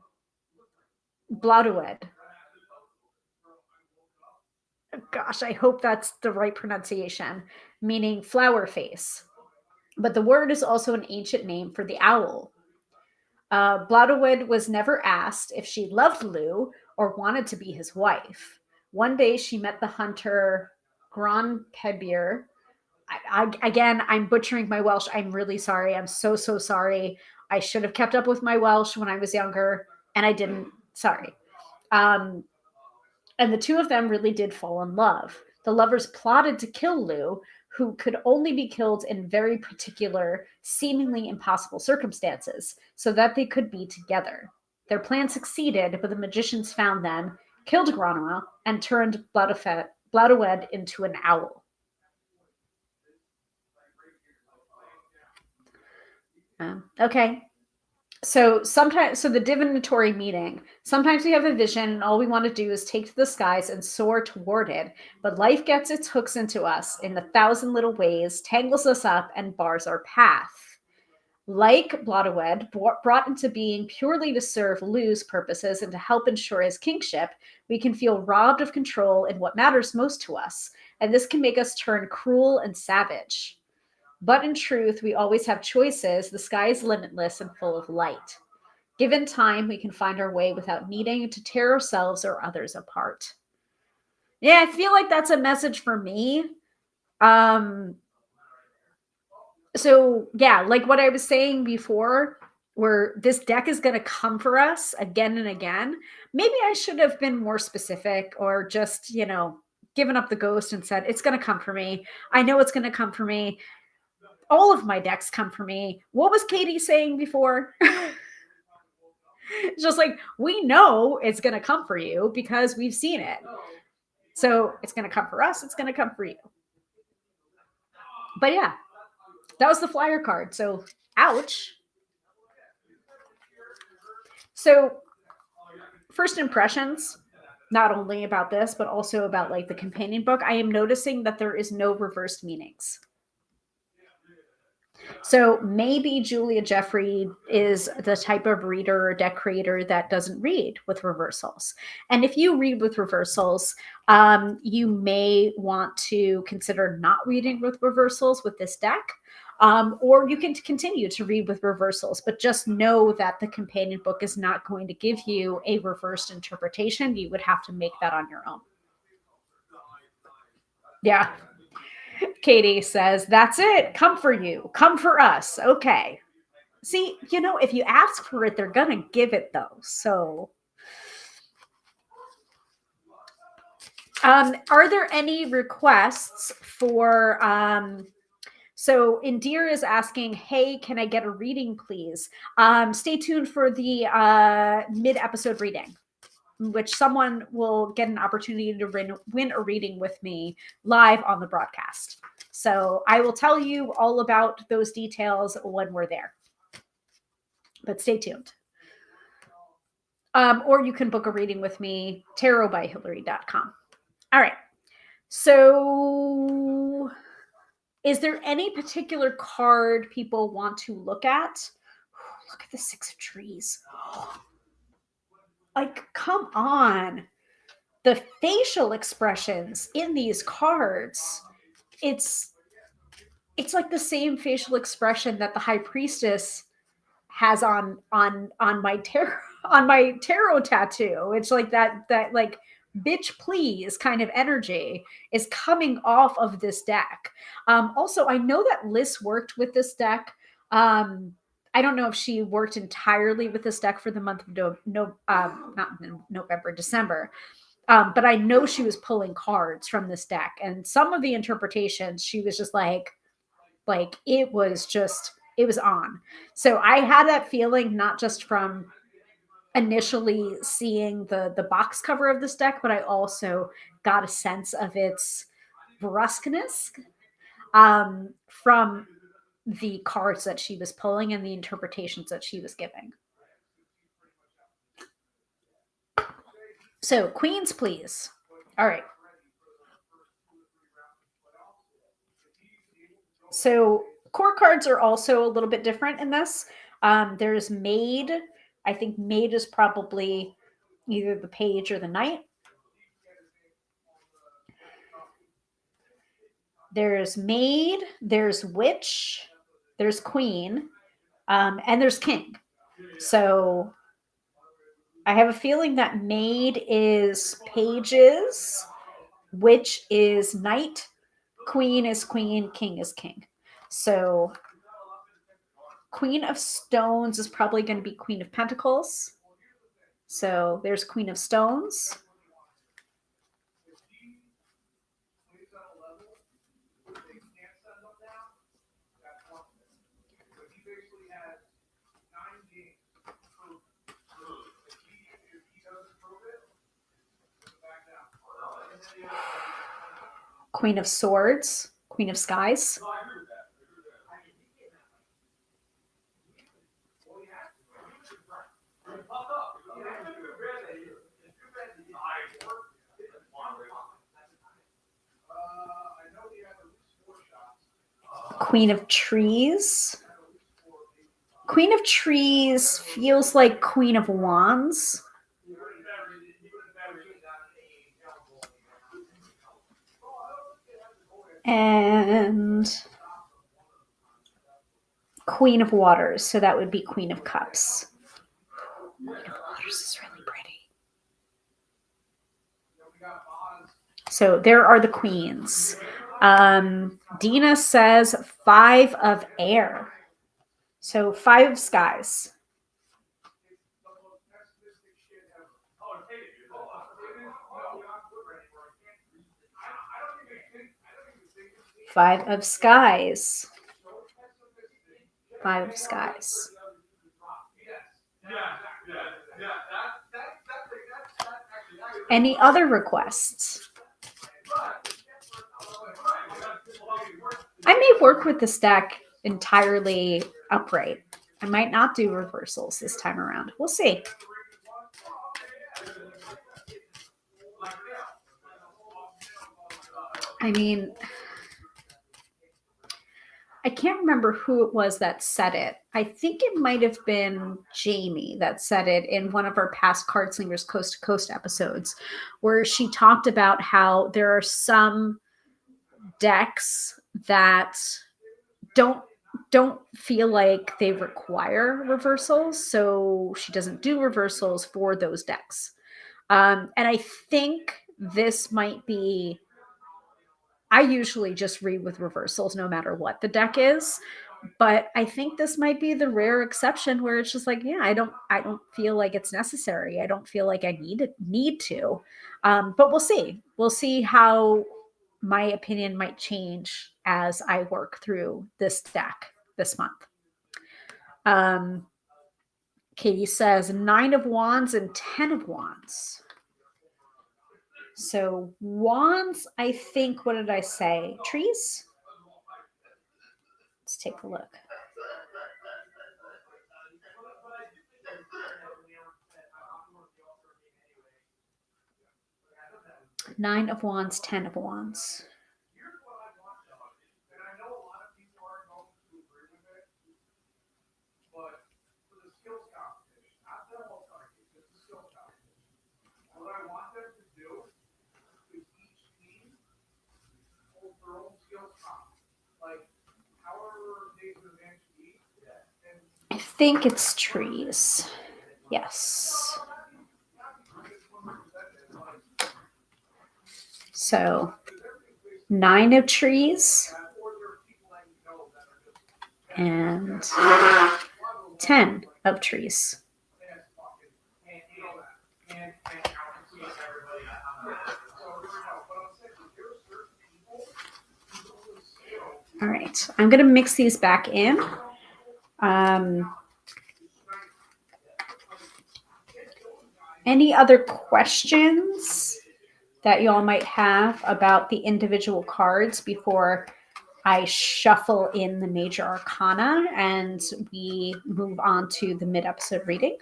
Gosh, I hope that's the right pronunciation, meaning flower face. But the word is also an ancient name for the owl. Blodeuwedd was never asked if she loved Lu or wanted to be his wife. One day she met the hunter Gran Pebir. Again, I'm butchering my Welsh. I'm really sorry. I'm so sorry. I should have kept up with my Welsh when I was younger, and I didn't. Sorry. And the two of them really did fall in love. The lovers plotted to kill Lu, who could only be killed in very particular, seemingly impossible circumstances, so that they could be together. Their plan succeeded, but the magicians found them, killed Granua, and turned Blodeuwedd into an owl. Okay. So the divinatory meeting, sometimes we have a vision and all we want to do is take to the skies and soar toward it, but life gets its hooks into us in 1,000 little ways, tangles us up, and bars our path. Like Blodeuwedd, brought into being purely to serve Lu's purposes and to help ensure his kingship, we can feel robbed of control in what matters most to us, and this can make us turn cruel and savage. But in truth, we always have choices. The sky is limitless and full of light. Given time, we can find our way without needing to tear ourselves or others apart. Yeah, I feel like that's a message for me. So yeah, like what I was saying before, where this deck is going to come for us again and again. Maybe I should have been more specific or just, given up the ghost and said, it's going to come for me. I know it's going to come for me. all of my decks come for me. What was Katie saying before? It's just like, we know it's going to come for you because we've seen it. So it's going to come for us. It's going to come for you. But yeah, that was the flyer card. So ouch. So first impressions, not only about this, but also about like the companion book, I am noticing that there is no reversed meanings. So maybe Julia Jeffrey is the type of reader or deck creator that doesn't read with reversals. And if you read with reversals, you may want to consider not reading with reversals with this deck. Or you can continue to read with reversals, but just know that the companion book is not going to give you a reversed interpretation. You would have to make that on your own. Yeah. Katie says, that's it. Come for you. Come for us. Okay. See, you know, if you ask for it, they're going to give it though. So, are there any requests for, so Indira is asking, hey, can I get a reading, please? Stay tuned for the mid-episode reading, which someone will get an opportunity to win a reading with me live on the broadcast. So I will tell you all about those details when we're there. But stay tuned. Or you can book a reading with me, tarotbyhilary.com. All right. So is there any particular card people want to look at? Look at the 6 of trees. Like, come on. The facial expressions in these cards, it's like the same facial expression that the High Priestess has on my tarot tattoo. It's like that like bitch please kind of energy is coming off of this deck. Also, I know that Liz worked with this deck. I don't know if she worked entirely with this deck for the month of not November, December. But I know she was pulling cards from this deck, and some of the interpretations she was just like it was on. So I had that feeling not just from initially seeing the box cover of this deck, but I also got a sense of its brusqueness from the cards that she was pulling and the interpretations that she was giving. So queens, please. All right. So core cards are also a little bit different in this. There's Maid. I think Maid is probably either the page or the knight. There's Maid, there's Witch, there's Queen, and there's King. So I have a feeling that Maid is pages, Witch is knight, Queen is queen, King is king. So Queen of Stones is probably going to be Queen of Pentacles. So there's Queen of Stones. Queen of Swords, Queen of Skies. Queen of Trees. Queen of Trees feels like Queen of Wands. And Queen of Waters. So that would be Queen of Cups. Queen of Waters is really pretty. So there are the queens. Dina says 5 of air. So 5 of skies. Five of skies. Five of skies. Any other requests? I may work with this deck entirely upright. I might not do reversals this time around. We'll see. I mean, I can't remember who it was that said it. I think it might have been Jamie that said it in one of our past Card Slingers Coast to Coast episodes, where she talked about how there are some decks that don't feel like they require reversals, so she doesn't do reversals for those decks. And I think this might be. I usually just read with reversals no matter what the deck is, but I think this might be the rare exception where it's just like, yeah, I don't feel like it's necessary. I don't feel like I need to. But we'll see. We'll see how my opinion might change as I work through this deck this month. Katie says 9 of Wands and 10 of Wands. So wands, I think, what did I say? Trees? Let's take a look. Nine of Wands, 10 of Wands. I think it's trees. Yes. So 9 of trees and 10 of trees. All right, I'm going to mix these back in. Any other questions that y'all might have about the individual cards before I shuffle in the major arcana and we move on to the mid-episode reading?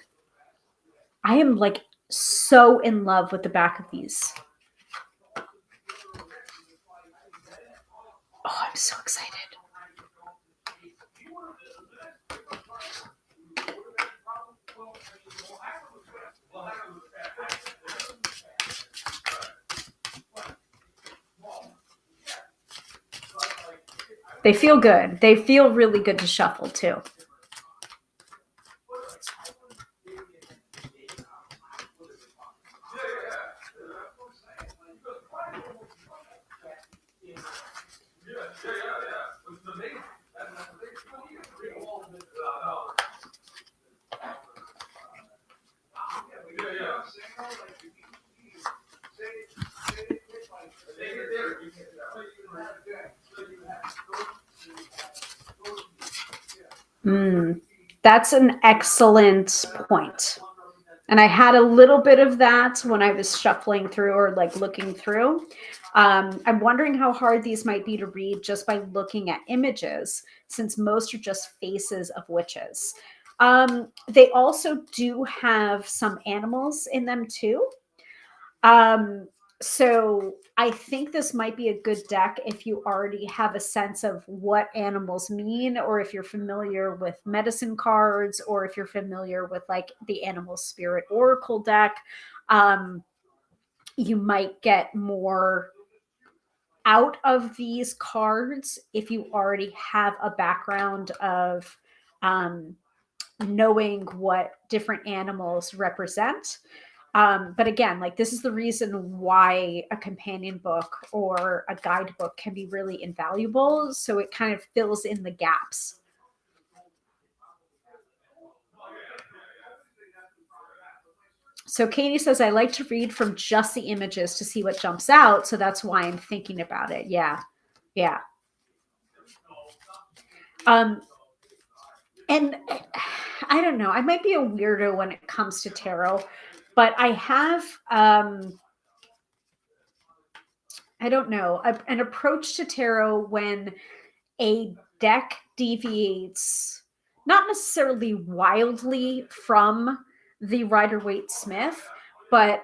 I am like so in love with the back of these. Oh, I'm so excited. They feel good. They feel really good to shuffle too. That's an excellent point. And I had a little bit of that when I was shuffling through or like looking through. I'm wondering how hard these might be to read just by looking at images, since most are just faces of witches. They also do have some animals in them too. So I think this might be a good deck if you already have a sense of what animals mean, or if you're familiar with medicine cards, or if you're familiar with like the Animal Spirit Oracle deck. You might get more out of these cards if you already have a background of knowing what different animals represent. But again, like this is the reason why a companion book or a guidebook can be really invaluable. So it kind of fills in the gaps. So Katie says, I like to read from just the images to see what jumps out. So that's why I'm thinking about it. Yeah. Yeah. And I don't know, I might be a weirdo when it comes to tarot, but I have, I don't know, an approach to tarot when a deck deviates not necessarily wildly from the Rider-Waite-Smith, but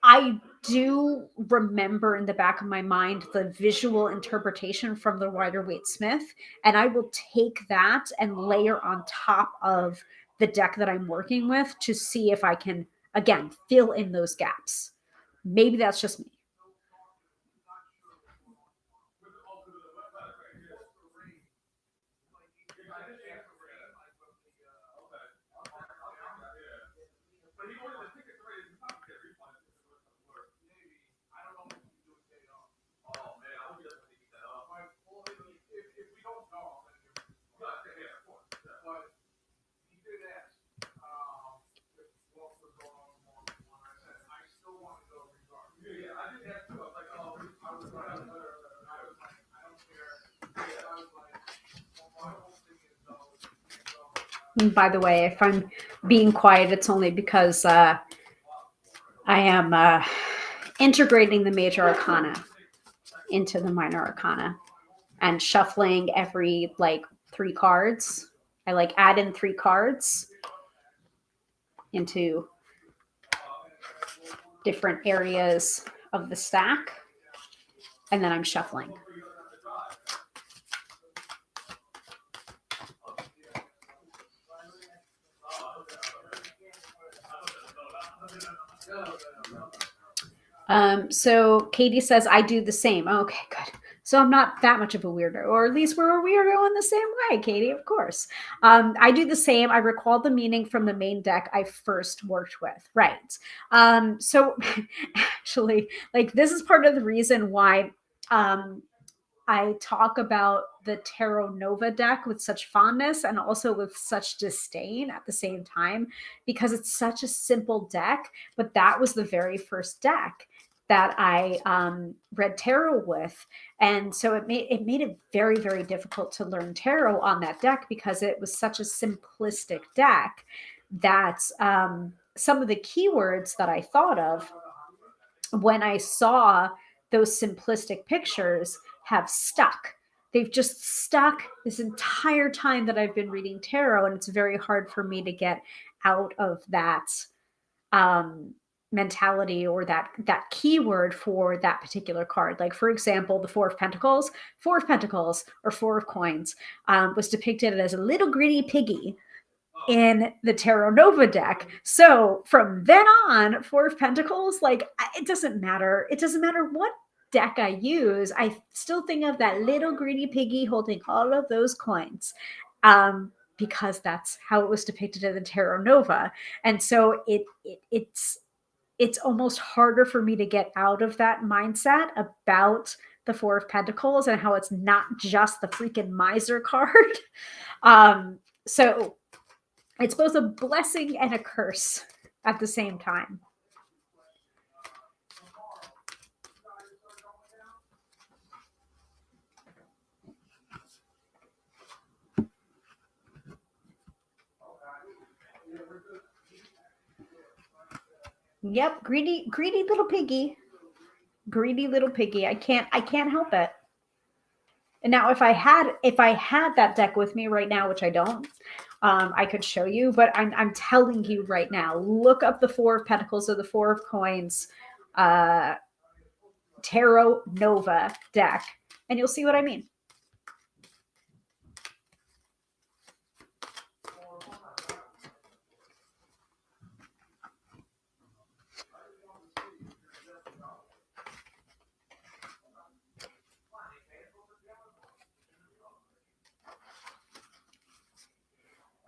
I do remember in the back of my mind the visual interpretation from the Rider-Waite-Smith, and I will take that and layer on top of the deck that I'm working with to see if I can, again, fill in those gaps. Maybe that's just me. And by the way, if I'm being quiet, it's only because I am integrating the major arcana into the minor arcana and shuffling every like 3 cards. I like add in 3 cards into different areas of the stack, and then I'm shuffling. So Katie says, I do the same. Okay, good. So I'm not that much of a weirdo, or at least we're a weirdo in the same way, Katie, of course. I do the same. I recall the meaning from the main deck I first worked with. Right. So actually, like, this is part of the reason why I talk about the Tarot Nova deck with such fondness and also with such disdain at the same time, because it's such a simple deck, but that was the very first deck that I read tarot with. And so it made it very, very difficult to learn tarot on that deck because it was such a simplistic deck that some of the keywords that I thought of when I saw those simplistic pictures have stuck. They've just stuck this entire time that I've been reading tarot, and it's very hard for me to get out of that mentality or that keyword for that particular card. Like, for example, the Four of Pentacles or Four of Coins was depicted as a little gritty piggy in the Tarot Nova deck. So from then on, Four of Pentacles, like, it doesn't matter. It doesn't matter what deck I use. I still think of that little greedy piggy holding all of those coins, because that's how it was depicted in the Tarot Nova. And so it's almost harder for me to get out of that mindset about the Four of Pentacles and how it's not just the freaking miser card. So it's both a blessing and a curse at the same time. Yep, greedy little piggy. Greedy little piggy. I can't help it. And now if I had that deck with me right now, which I don't, I could show you, but I'm telling you right now, look up the Four of Pentacles or the Four of Coins Tarot Nova deck, and you'll see what I mean.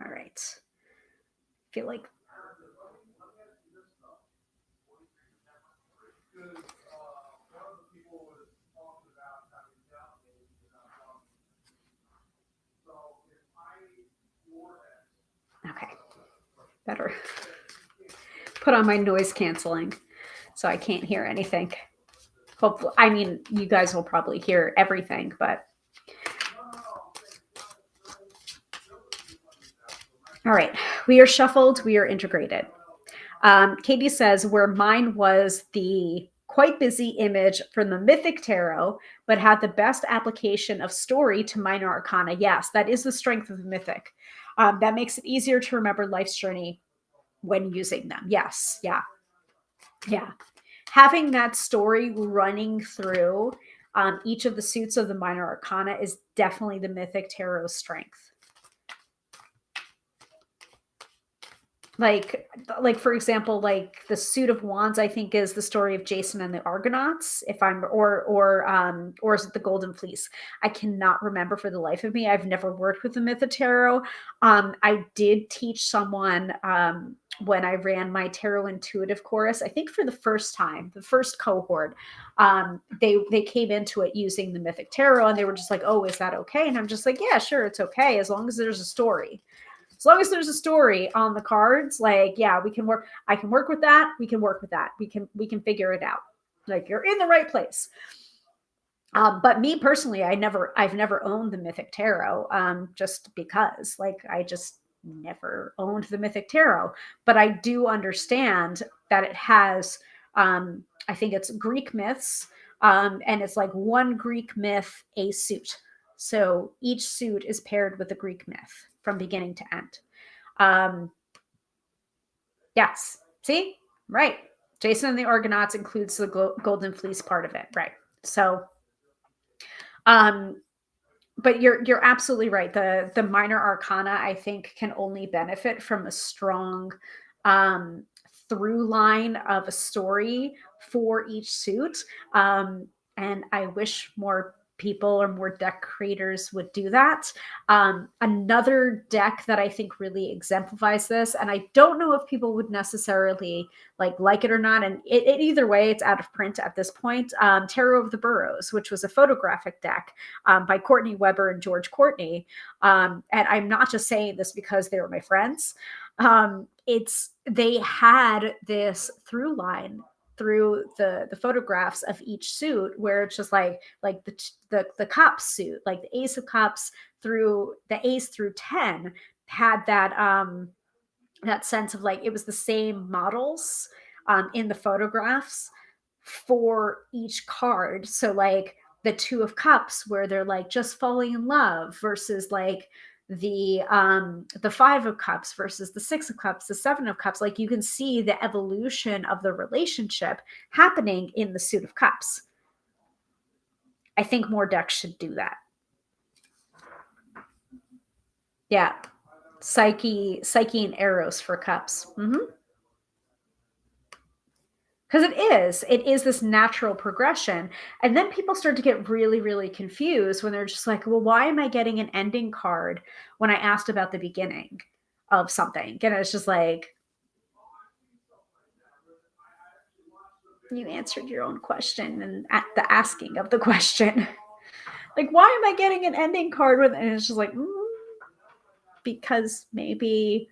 All right. I feel like okay. Better put on my noise canceling so I can't hear anything. Hopefully, I mean, you guys will probably hear everything, but All right, we are shuffled, we are integrated. Katie says, where mine was the quite busy image from the Mythic Tarot, but had the best application of story to minor arcana. Yes, that is the strength of the Mythic. That makes it easier to remember life's journey when using them. Yes, yeah. Having that story running through each of the suits of the minor arcana is definitely the Mythic Tarot's strength. Like for example, like the suit of wands, I think is the story of Jason and the Argonauts, if I'm or is it the Golden Fleece? I cannot remember for the life of me. I've never worked with the Mythic Tarot. I did teach someone when I ran my tarot intuitive course, I think for the first time, the first cohort, they came into it using the Mythic Tarot, and they were just like, oh, is that okay? And I'm just like, yeah, sure, it's okay, as long as there's a story. As long as there's a story on the cards, like, yeah, we can work. I can work with that. We can work with that. We can figure it out. Like, you're in the right place. But me personally, I've never owned the Mythic Tarot, just because, like, I just never owned the Mythic Tarot. But I do understand that it has, I think it's Greek myths, and it's like one Greek myth, a suit. So each suit is paired with a Greek myth from beginning to end. Yes. See? Right. Jason and the Argonauts includes the Golden Fleece part of it. Right. So, but you're absolutely right. The minor arcana, I think, can only benefit from a strong through line of a story for each suit. And I wish more people or more deck creators would do that. Another deck that I think really exemplifies this, and I don't know if people would necessarily like it or not, and it either way, it's out of print at this point. Tarot of the Burrows, which was a photographic deck by Courtney Weber and George Courtney. And I'm not just saying this because they were my friends. They had this through line through the photographs of each suit, where it's just like the cups suit, like the Ace of Cups through the Ace through 10 had that sense of like it was the same models in the photographs for each card. So like the Two of Cups, where they're like just falling in love, versus like the Five of Cups versus the Six of Cups, the Seven of Cups. Like you can see the evolution of the relationship happening in the Suit of Cups. I think more decks should do that. Yeah. Psyche and Eros for cups. Because it is this natural progression. And then people start to get really, really confused when they're just like, well, why am I getting an ending card when I asked about the beginning of something? And it's just like, you answered your own question and at the asking of the question. Like, why am I getting an ending card with? And it's just like, because maybe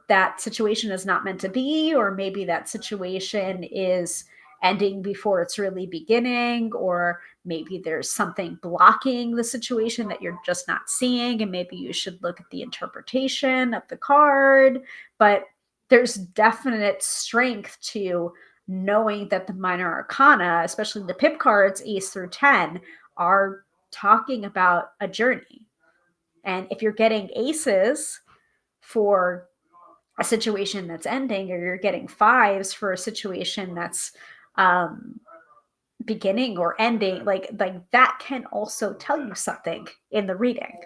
that situation is not meant to be, or maybe that situation is ending before it's really beginning, or maybe there's something blocking the situation that you're just not seeing, and maybe you should look at the interpretation of the card. But there's definite strength to knowing that the minor arcana, especially the pip cards Ace through 10, are talking about a journey. And if you're getting aces for a situation that's ending, or you're getting fives for a situation that's beginning or ending, like that can also tell you something in the reading.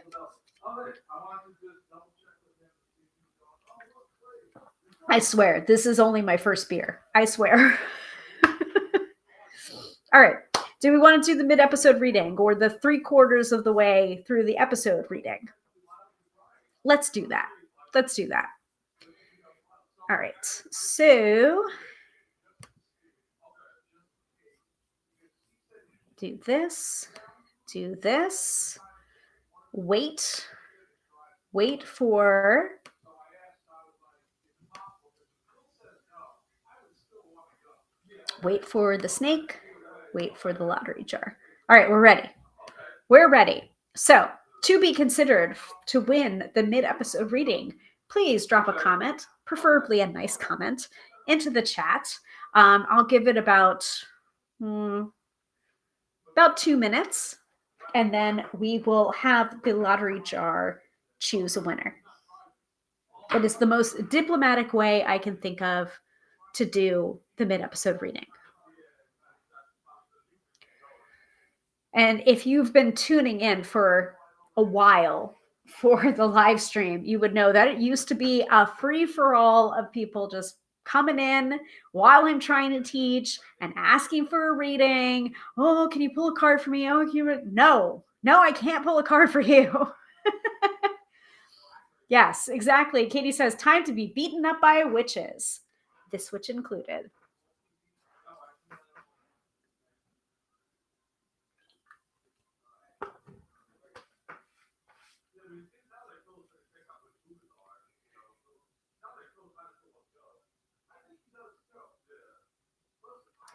I swear, this is only my first beer. I swear. All right. Do we want to do the mid-episode reading or the 3/4 of the way through the episode reading? Let's do that. All right. So do this. Wait for the snake. Wait for the lottery jar. All right, we're ready. So to be considered to win the mid-episode reading, please drop a comment, preferably a nice comment, into the chat. I'll give it about 2 minutes, and then we will have the lottery jar choose a winner. It is the most diplomatic way I can think of to do the mid-episode reading. And if you've been tuning in for a while for the live stream, you would know that it used to be a free-for-all of people just coming in while I'm trying to teach and asking for a reading. Oh, can you pull a card for me? Oh, can you? No, I can't pull a card for you. Yes, exactly. Katie says, time to be beaten up by witches. This witch included.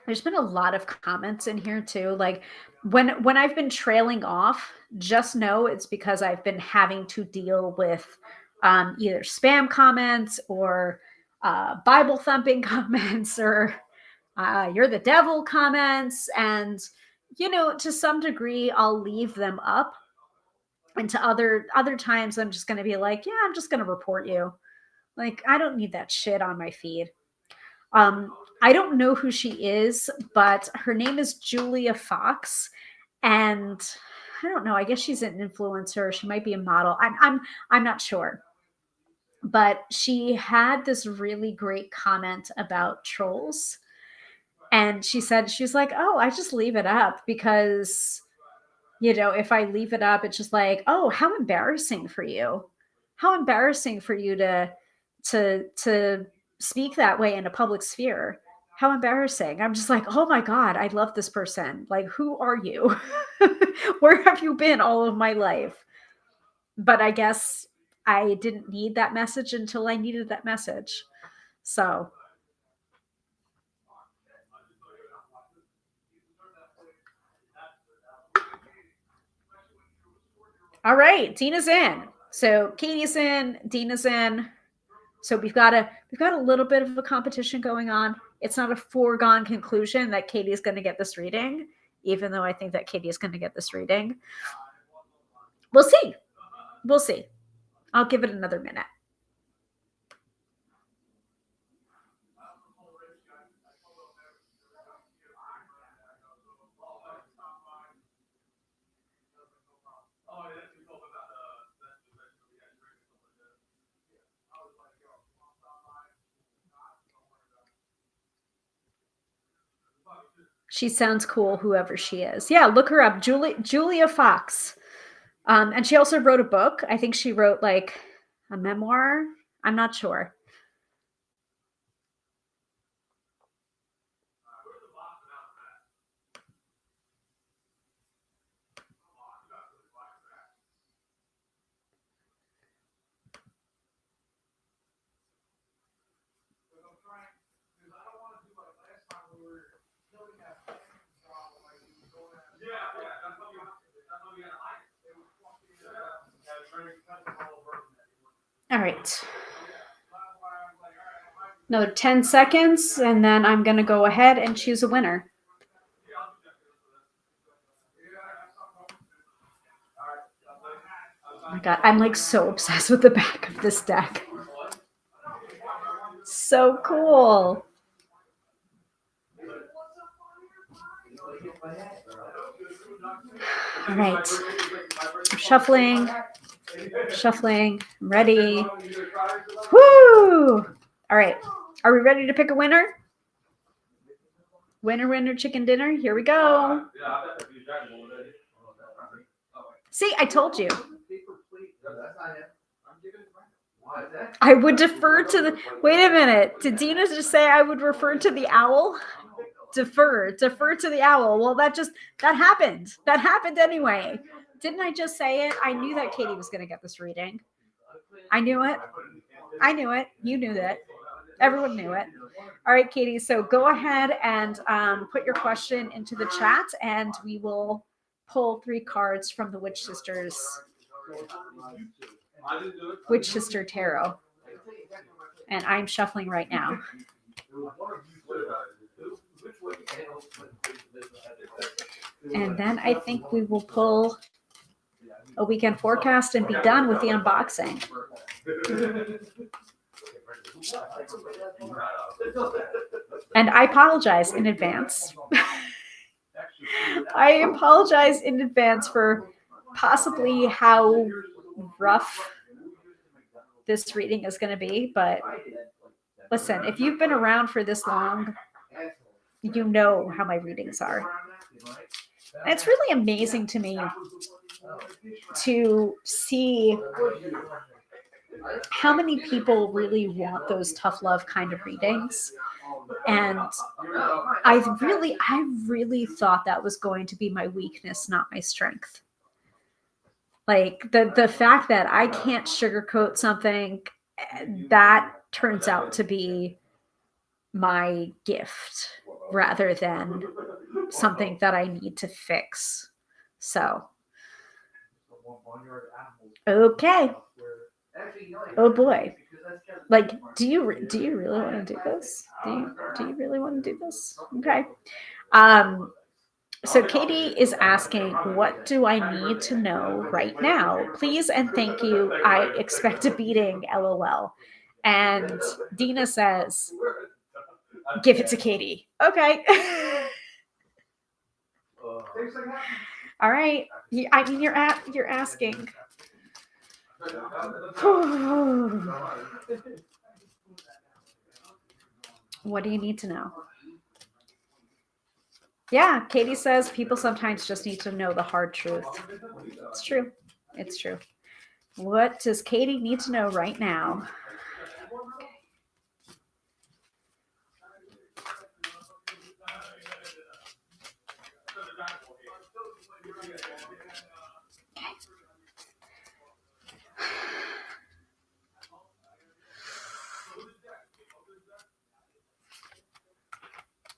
There's been a lot of comments in here too. Like when I've been trailing off, just know it's because I've been having to deal with either spam comments or Bible thumping comments or you're the devil comments. And, to some degree, I'll leave them up. And to other times, I'm just going to be like, yeah, I'm just going to report you. Like, I don't need that shit on my feed. I don't know who she is, but her name is Julia Fox, and I don't know. I guess she's an influencer. She might be a model. I'm not sure. But she had this really great comment about trolls, and she said she's like, "Oh, I just leave it up because, if I leave it up, it's just like, oh, how embarrassing for you. How embarrassing for you to speak that way in a public sphere. How embarrassing." I'm just like, oh my God, I love this person. Like, who are you? Where have you been all of my life? But I guess I didn't need that message until I needed that message. So. All right, Dina's in. So Katie's in, Dina's in. So we've got a little bit of a competition going on. It's not a foregone conclusion that Katie's going to get this reading, even though I think that Katie is going to get this reading. We'll see. We'll see. I'll give it another minute. She sounds cool, whoever she is. Yeah, look her up, Julia Fox. And she also wrote a book. I think she wrote like a memoir. I'm not sure. All right. Another 10 seconds, and then I'm going to go ahead and choose a winner. Oh my God, I'm like so obsessed with the back of this deck. So cool. All right. I'm shuffling. I'm ready. Woo! All right. Are we ready to pick a winner? Winner, chicken dinner. Here we go. See, I told you. I would defer to the. Wait a minute. Did Dina just say I would refer to the owl? Defer to the owl. Well, that happened. That happened anyway. Didn't I just say it? I knew that Katie was going to get this reading. I knew it. You knew that. Everyone knew it. All right, Katie. So go ahead and put your question into the chat, and we will pull 3 cards from the Witch Sisters Witch Sister Tarot. And I'm shuffling right now. And then I think we will pull a weekend forecast and be done with the unboxing. And I apologize in advance. I apologize in advance for possibly how rough this reading is going to be, but listen, if you've been around for this long, you know how my readings are. And it's really amazing to me to see how many people really want those tough love kind of readings. And I really thought that was going to be my weakness, not my strength. Like the fact that I can't sugarcoat something, that turns out to be my gift rather than something that I need to fix. So, okay. Oh boy. Like, do you really want to do this? Do you really want to do this? Okay. So Katie is asking, what do I need to know right now? Please and thank you. I expect a beating, LOL. And Dina says, give it to Katie. Okay. All right. I mean, you're asking. What do you need to know? Yeah, Katie says people sometimes just need to know the hard truth. It's true. It's true. What does Katie need to know right now?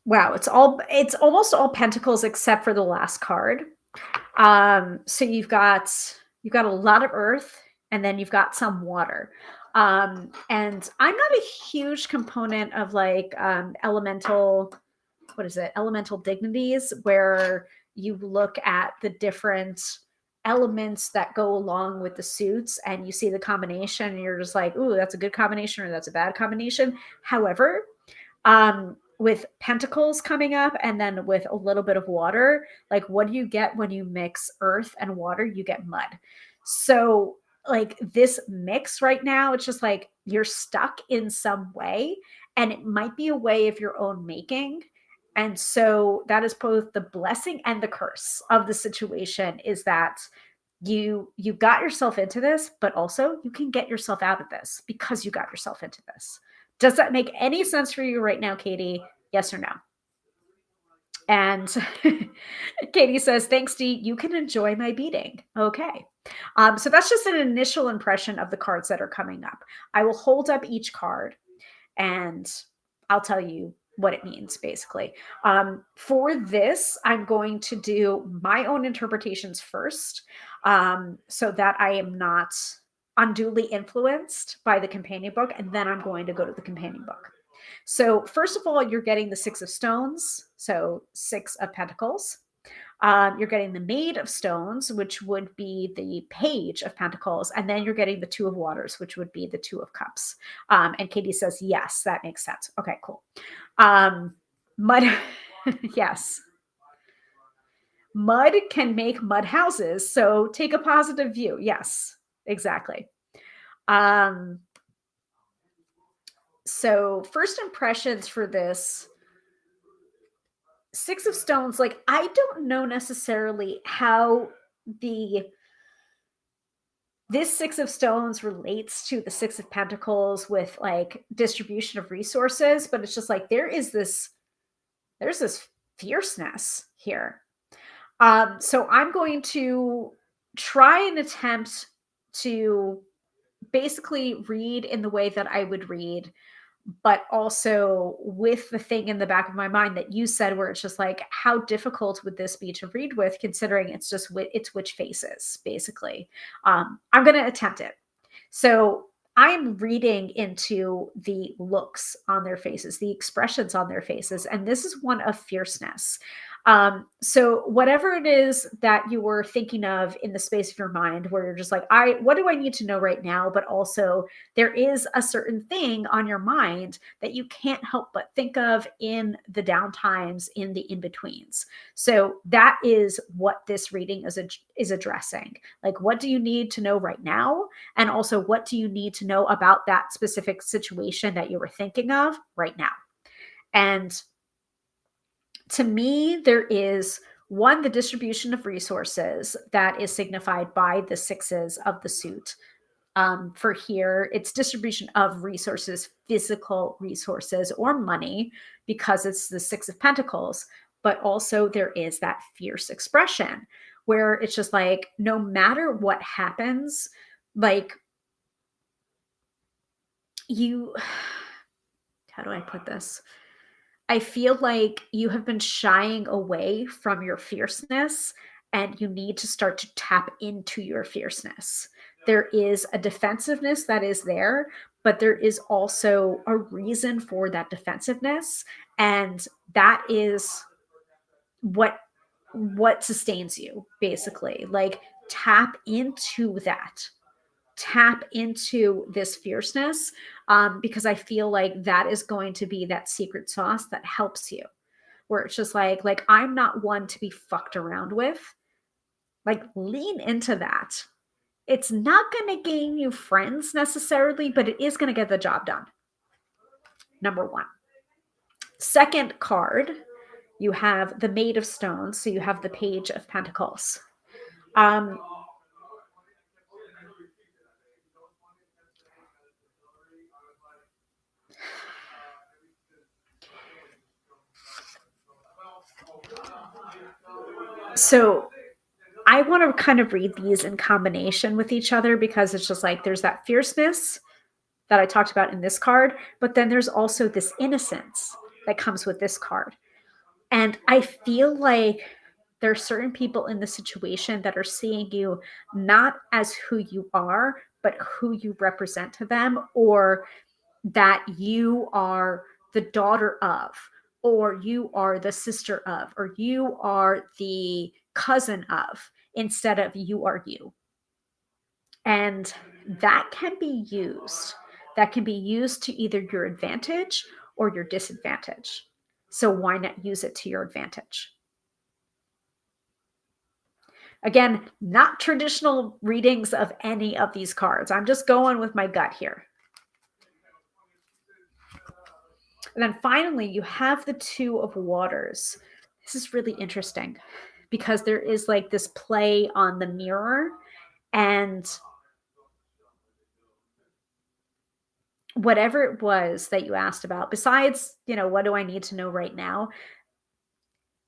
Wow, it's almost all pentacles except for the last card. So you've got a lot of earth, and then you've got some water. And I'm not a huge component of like elemental dignities, where you look at the different elements that go along with the suits and you see the combination and you're just like, ooh, that's a good combination or that's a bad combination. However, with pentacles coming up and then with a little bit of water, like what do you get when you mix earth and water? You get mud. So like this mix right now, it's just like you're stuck in some way, and it might be a way of your own making. And so that is both the blessing and the curse of the situation, is that you got yourself into this, but also you can get yourself out of this because you got yourself into this. Does that make any sense for you right now, Katie? Yes or no? And Katie says, thanks, Dee. You can enjoy my beating. Okay. So that's just an initial impression of the cards that are coming up. I will hold up each card and I'll tell you what it means, basically. For this, I'm going to do my own interpretations first, so that I am not unduly influenced by the companion book, and then I'm going to go to the companion book. So first of all, you're getting the Six of Stones, so Six of Pentacles. You're getting the Maid of Stones, which would be the Page of Pentacles, and then you're getting the Two of Waters, which would be the Two of Cups. And Katie says, yes, that makes sense. Okay, cool. Mud, yes. Mud can make mud houses, so take a positive view. Yes, exactly. So first impressions for this Six of Stones, like I don't know necessarily how this Six of Stones relates to the Six of Pentacles with like distribution of resources, but it's just like there's this fierceness here. So I'm going to try and attempt to basically read in the way that I would read but also with the thing in the back of my mind that you said, where it's just like, how difficult would this be to read with, considering it's just it's witch faces, basically. I'm going to attempt it. So I'm reading into the looks on their faces, the expressions on their faces, and this is one of fierceness. So whatever it is that you were thinking of in the space of your mind, where you're just like, what do I need to know right now? But also there is a certain thing on your mind that you can't help but think of in the downtimes, in the in-betweens. So that is what this reading is addressing. Like, what do you need to know right now? And also, what do you need to know about that specific situation that you were thinking of right now? And to me, there is one, the distribution of resources that is signified by the sixes of the suit. For here, it's distribution of resources, physical resources or money, because it's the Six of Pentacles. But also there is that fierce expression where it's just like, no matter what happens, like how do I put this? I feel like you have been shying away from your fierceness, and you need to start to tap into your fierceness. There is a defensiveness that is there, but there is also a reason for that defensiveness. And that is what sustains you, basically. Like, tap into that. Tap into this fierceness, because I feel like that is going to be that secret sauce that helps you, where it's just like I'm not one to be fucked around with. Like, lean into that. It's not going to gain you friends necessarily, but it is going to get the job done. Number one. Second card, you have the Maid of Stones. So you have the Page of Pentacles. So I want to kind of read these in combination with each other, because it's just like there's that fierceness that I talked about in this card, but then there's also this innocence that comes with this card. And I feel like there are certain people in the situation that are seeing you not as who you are, but who you represent to them, or that you are the daughter of, or you are the sister of, or you are the cousin of, instead of you are you. And that can be used. That can be used to either your advantage or your disadvantage. So why not use it to your advantage? Again, not traditional readings of any of these cards. I'm just going with my gut here. And then finally, you have the Two of Waters. This is really interesting because there is like this play on the mirror, and whatever it was that you asked about, besides, what do I need to know right now?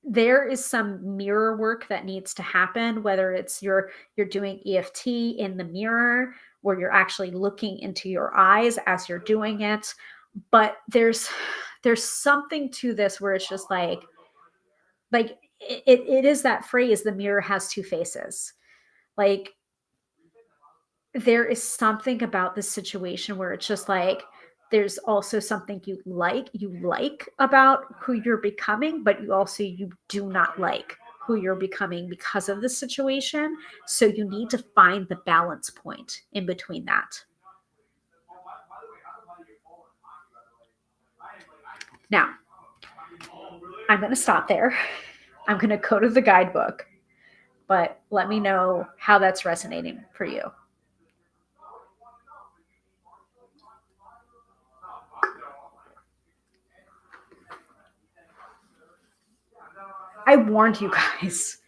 There is some mirror work that needs to happen, whether it's you're doing EFT in the mirror, where you're actually looking into your eyes as you're doing it. But there's something to this where it's just like it is that phrase, the mirror has two faces. Like, there is something about this situation where it's just like there's also something you like about who you're becoming, but you do not like who you're becoming because of the situation. So you need to find the balance point in between that. Now, I'm going to stop there. I'm going to go to the guidebook, but let me know how that's resonating for you. I warned you guys.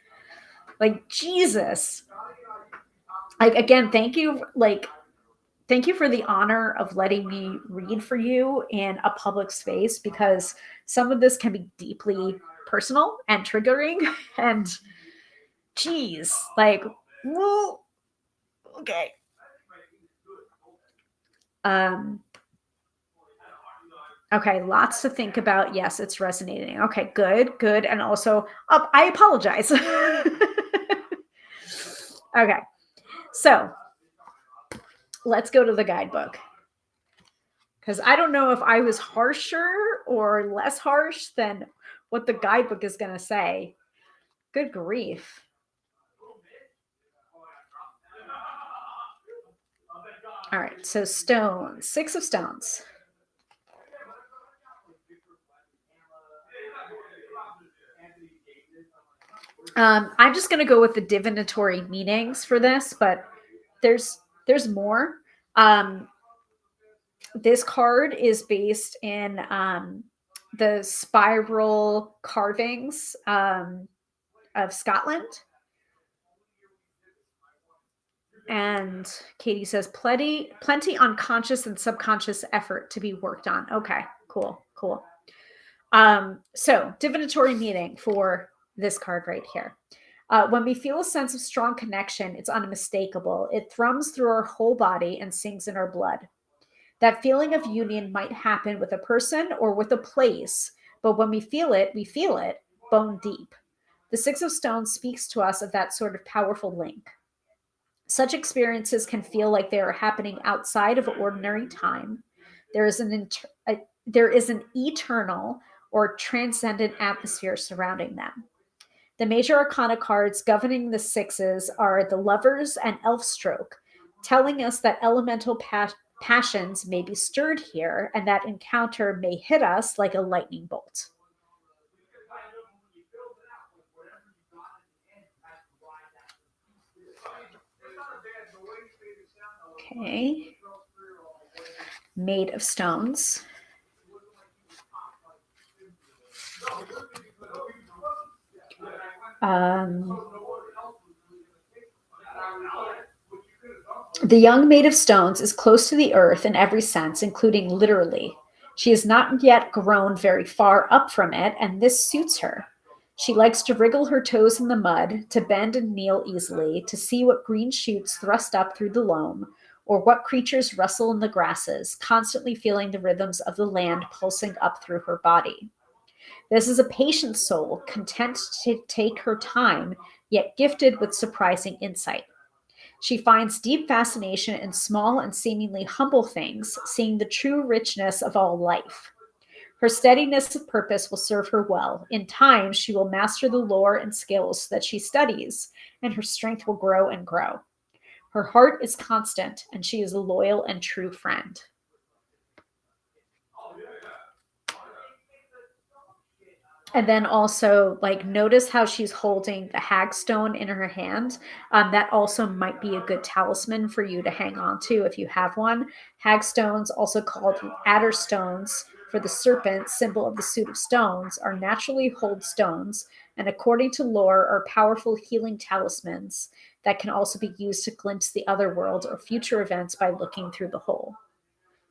Like, Jesus. Like, again, thank you. Thank you for the honor of letting me read for you in a public space, because some of this can be deeply personal and triggering. And geez, like, well, okay. Okay, lots to think about. Yes, it's resonating. Okay, good. And also, I apologize. Okay, so let's go to the guidebook. Because I don't know if I was harsher or less harsh than what the guidebook is going to say. Good grief. All right, so stones, 6 of stones. I'm just going to go with the divinatory meanings for this, but there's more. This card is based in the spiral carvings of Scotland. And Katie says plenty unconscious and subconscious effort to be worked on. Okay, cool. So divinatory meaning for this card right here. When we feel a sense of strong connection, it's unmistakable. It thrums through our whole body and sings in our blood. That feeling of union might happen with a person or with a place, but when we feel it bone deep. The 6 of Stones speaks to us of that sort of powerful link. Such experiences can feel like they are happening outside of ordinary time. There is an eternal or transcendent atmosphere surrounding them. The major arcana cards governing the 6s are the Lovers and Elf Stroke, telling us that elemental passions may be stirred here and that encounter may hit us like a lightning bolt. Okay. Made of Stones. The young Maid of Stones is close to the earth in every sense, including literally. She has not yet grown very far up from it, and this suits her. She likes to wriggle her toes in the mud, to bend and kneel easily, to see what green shoots thrust up through the loam, or what creatures rustle in the grasses, constantly feeling the rhythms of the land pulsing up through her body. This is a patient soul, content to take her time, yet gifted with surprising insight. She finds deep fascination in small and seemingly humble things, seeing the true richness of all life. Her steadiness of purpose will serve her well. In time, she will master the lore and skills that she studies, and her strength will grow and grow. Her heart is constant, and she is a loyal and true friend. And then also, like, notice how she's holding the hagstone in her hand. That also might be a good talisman for you to hang on to if you have one. Hagstones, also called adder stones for the serpent, symbol of the suit of stones, are naturally hold stones, and according to lore, are powerful healing talismans that can also be used to glimpse the other world or future events by looking through the hole.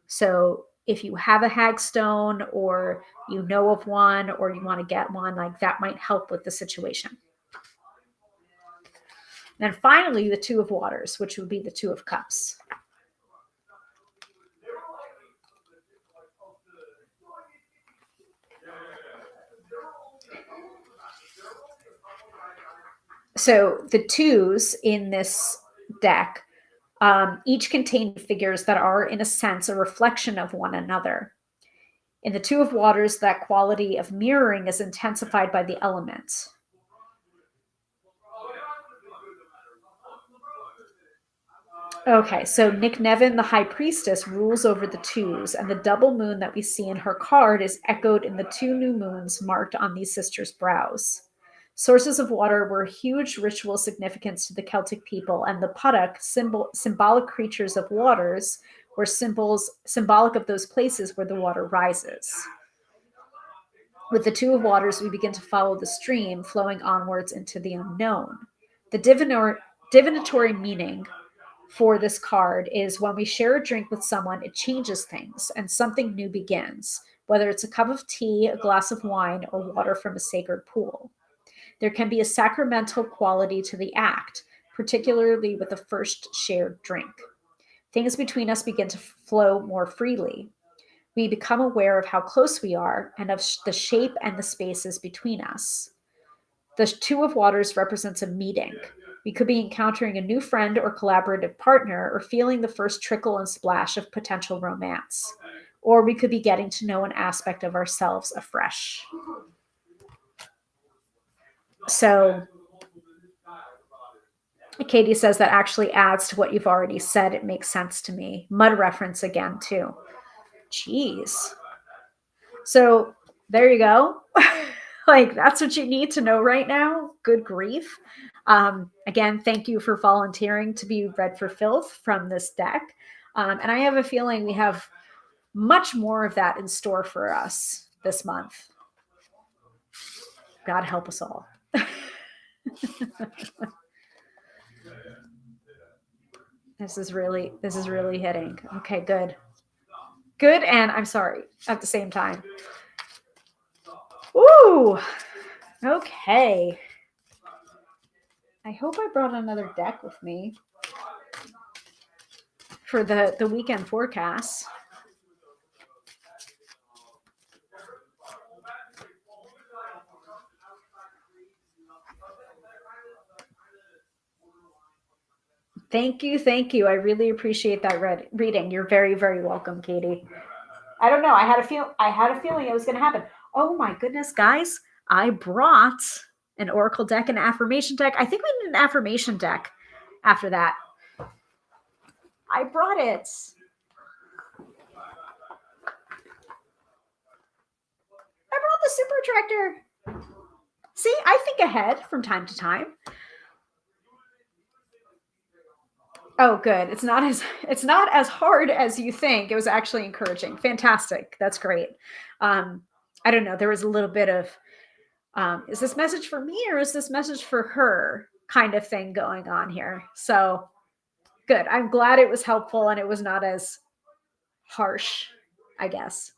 So if you have a hagstone or you know of one or you want to get one, like that might help with the situation. And then finally, the 2 of Waters, which would be the 2 of Cups. So the 2s in this deck each contain figures that are, in a sense, a reflection of one another. In the 2 of Waters, that quality of mirroring is intensified by the elements. Okay, so Nick Nevin, the High Priestess, rules over the 2s, and the double moon that we see in her card is echoed in the 2 new moons marked on these sisters' brows. Sources of water were huge ritual significance to the Celtic people, and the puttock, symbolic creatures of waters, were symbolic of those places where the water rises. With the 2 of Waters, we begin to follow the stream flowing onwards into the unknown. The divinatory meaning for this card is when we share a drink with someone, it changes things and something new begins, whether it's a cup of tea, a glass of wine, or water from a sacred pool. There can be a sacramental quality to the act, particularly with the first shared drink. Things between us begin to flow more freely. We become aware of how close we are and of the shape and the spaces between us. The Two of Waters represents a meeting. We could be encountering a new friend or collaborative partner, or feeling the first trickle and splash of potential romance. Or we could be getting to know an aspect of ourselves afresh. So Katie says that actually adds to what you've already said. It makes sense to me. Mud reference again, too. Jeez. So there you go. Like, that's what you need to know right now. Good grief. Again, thank you for volunteering to be read for filth from this deck. And I have a feeling we have much more of that in store for us this month. God help us all. This is really hitting. Okay, good. Good, and I'm sorry at the same time. Ooh. Okay. I hope I brought another deck with me for the weekend forecast. Thank you. I really appreciate that reading. You're very, very welcome, Katie. I don't know. I had a feeling it was going to happen. Oh my goodness, guys! I brought an oracle deck, an affirmation deck. I think we need an affirmation deck after that. I brought it. I brought the super attractor. See, I think ahead from time to time. Oh, good. It's not as hard as you think. It was actually encouraging. Fantastic. That's great. I don't know. There was a little bit of, is this message for me or is this message for her kind of thing going on here? So good. I'm glad it was helpful and it was not as harsh, I guess.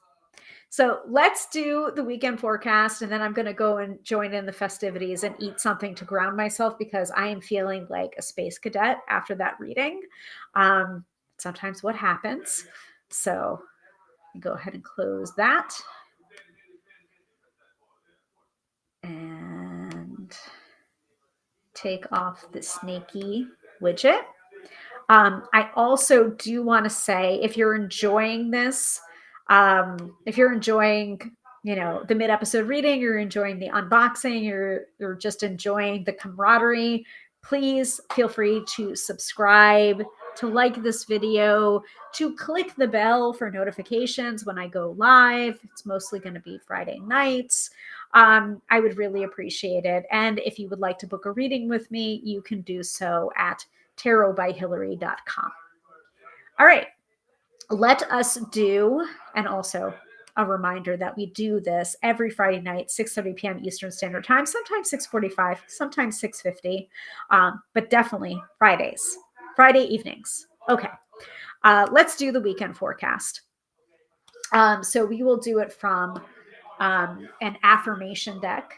So let's do the weekend forecast, and then I'm going to go and join in the festivities and eat something to ground myself, because I am feeling like a space cadet after that reading. Sometimes what happens. So go ahead and close that. And take off the snaky widget. I also do want to say, if you're enjoying this, if you're enjoying, the mid-episode reading, you're enjoying the unboxing, you're just enjoying the camaraderie, please feel free to subscribe, to like this video, to click the bell for notifications when I go live. It's mostly going to be Friday nights. I would really appreciate it. And if you would like to book a reading with me, you can do so at tarotbyhilary.com. All right, let us do, and also a reminder that we do this every Friday night, 6:30 p.m. Eastern Standard Time, sometimes 6:45, sometimes 6:50, but definitely Friday evenings. Okay, let's do the weekend forecast. So we will do it from an affirmation deck,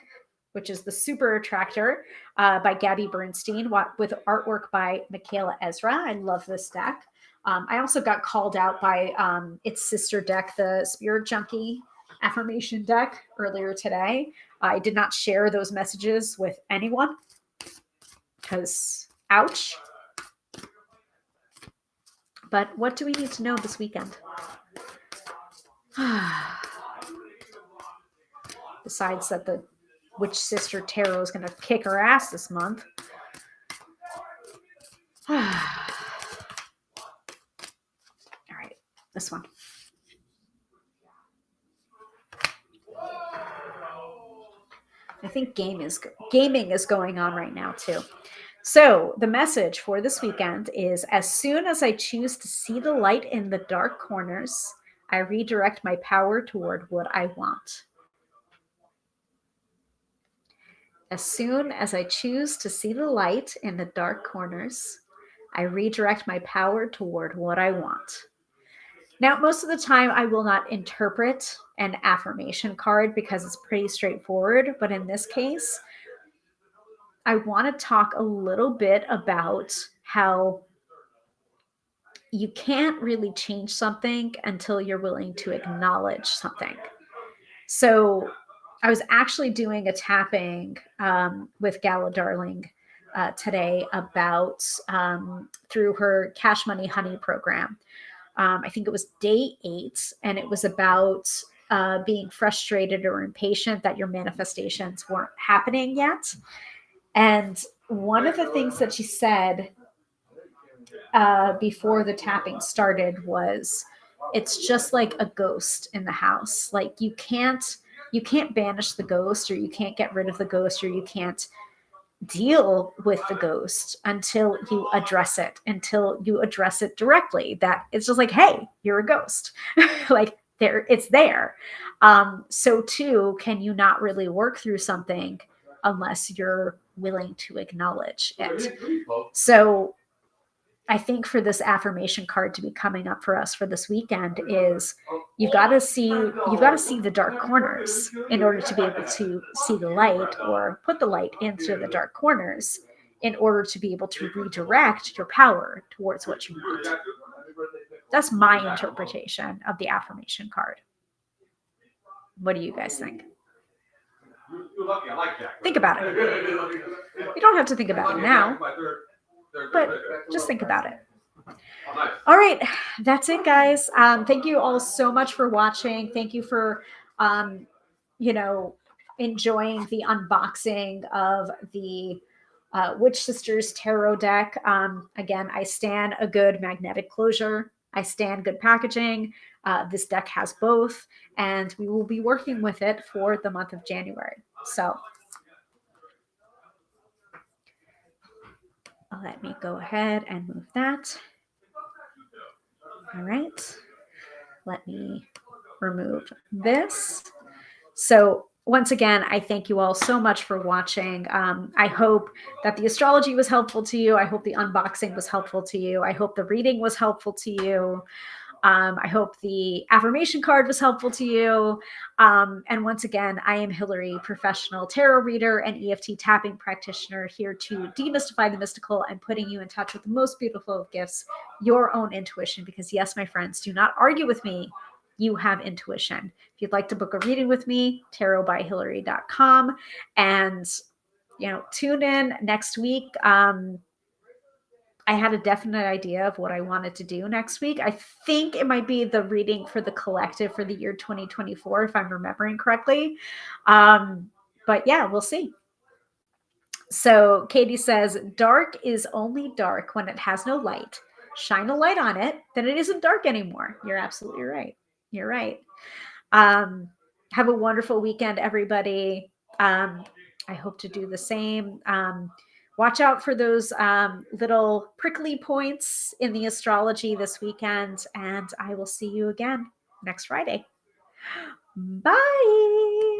which is the Super Attractor by Gabby Bernstein, with artwork by Michaela Ezra. I love this deck. I also got called out by its sister deck, the Spirit Junkie affirmation deck, earlier today. I did not share those messages with anyone because, ouch. But what do we need to know this weekend? Besides that the Witch Sister Tarot is going to kick her ass this month. All right, this one. I think gaming is going on right now too. So the message for this weekend is: as soon as I choose to see the light in the dark corners, I redirect my power toward what I want. As soon as I choose to see the light in the dark corners, I redirect my power toward what I want. Now, most of the time, I will not interpret an affirmation card because it's pretty straightforward. But in this case, I want to talk a little bit about how you can't really change something until you're willing to acknowledge something. So I was actually doing a tapping with Gala Darling today about through her Cash Money Honey program. I think it was day 8, and it was about being frustrated or impatient that your manifestations weren't happening yet. And one of the things that she said before the tapping started was, it's just like a ghost in the house. Like you can't banish the ghost, or you can't get rid of the ghost, or you can't deal with the ghost until you address it, directly. That it's just like, hey, you're a ghost. Like it's there. So too, can you not really work through something unless you're willing to acknowledge it? So I think for this affirmation card to be coming up for us for this weekend is you've got to see the dark corners in order to be able to see the light, or put the light into the dark corners in order to be able to redirect your power towards what you want. That's my interpretation of the affirmation card. What do you guys think? Think about it. You don't have to think about it now, but just think about it. All right, that's it, guys. Thank you all so much for watching. Thank you for, enjoying the unboxing of the Witch Sisters Tarot deck. Again, I stand a good magnetic closure. I stand good packaging. This deck has both, and we will be working with it for the month of January. So let me go ahead and move that. All right, let me remove this. So once again, I thank you all so much for watching. I hope that the astrology was helpful to you. I hope the unboxing was helpful to you. I hope the reading was helpful to you. I hope the affirmation card was helpful to you. And once again, I am Hilary, professional tarot reader and EFT tapping practitioner, here to demystify the mystical and putting you in touch with the most beautiful of gifts, your own intuition. Because yes, my friends, do not argue with me. You have intuition. If you'd like to book a reading with me, tarotbyhilary.com. And, tune in next week. I had a definite idea of what I wanted to do next week. I think it might be the reading for the collective for the year 2024, if I'm remembering correctly. But yeah, we'll see. So Katie says, dark is only dark when it has no light. Shine a light on it, then it isn't dark anymore. You're absolutely right. You're right. Have a wonderful weekend, everybody. I hope to do the same. Watch out for those little prickly points in the astrology this weekend, and I will see you again next Friday. Bye.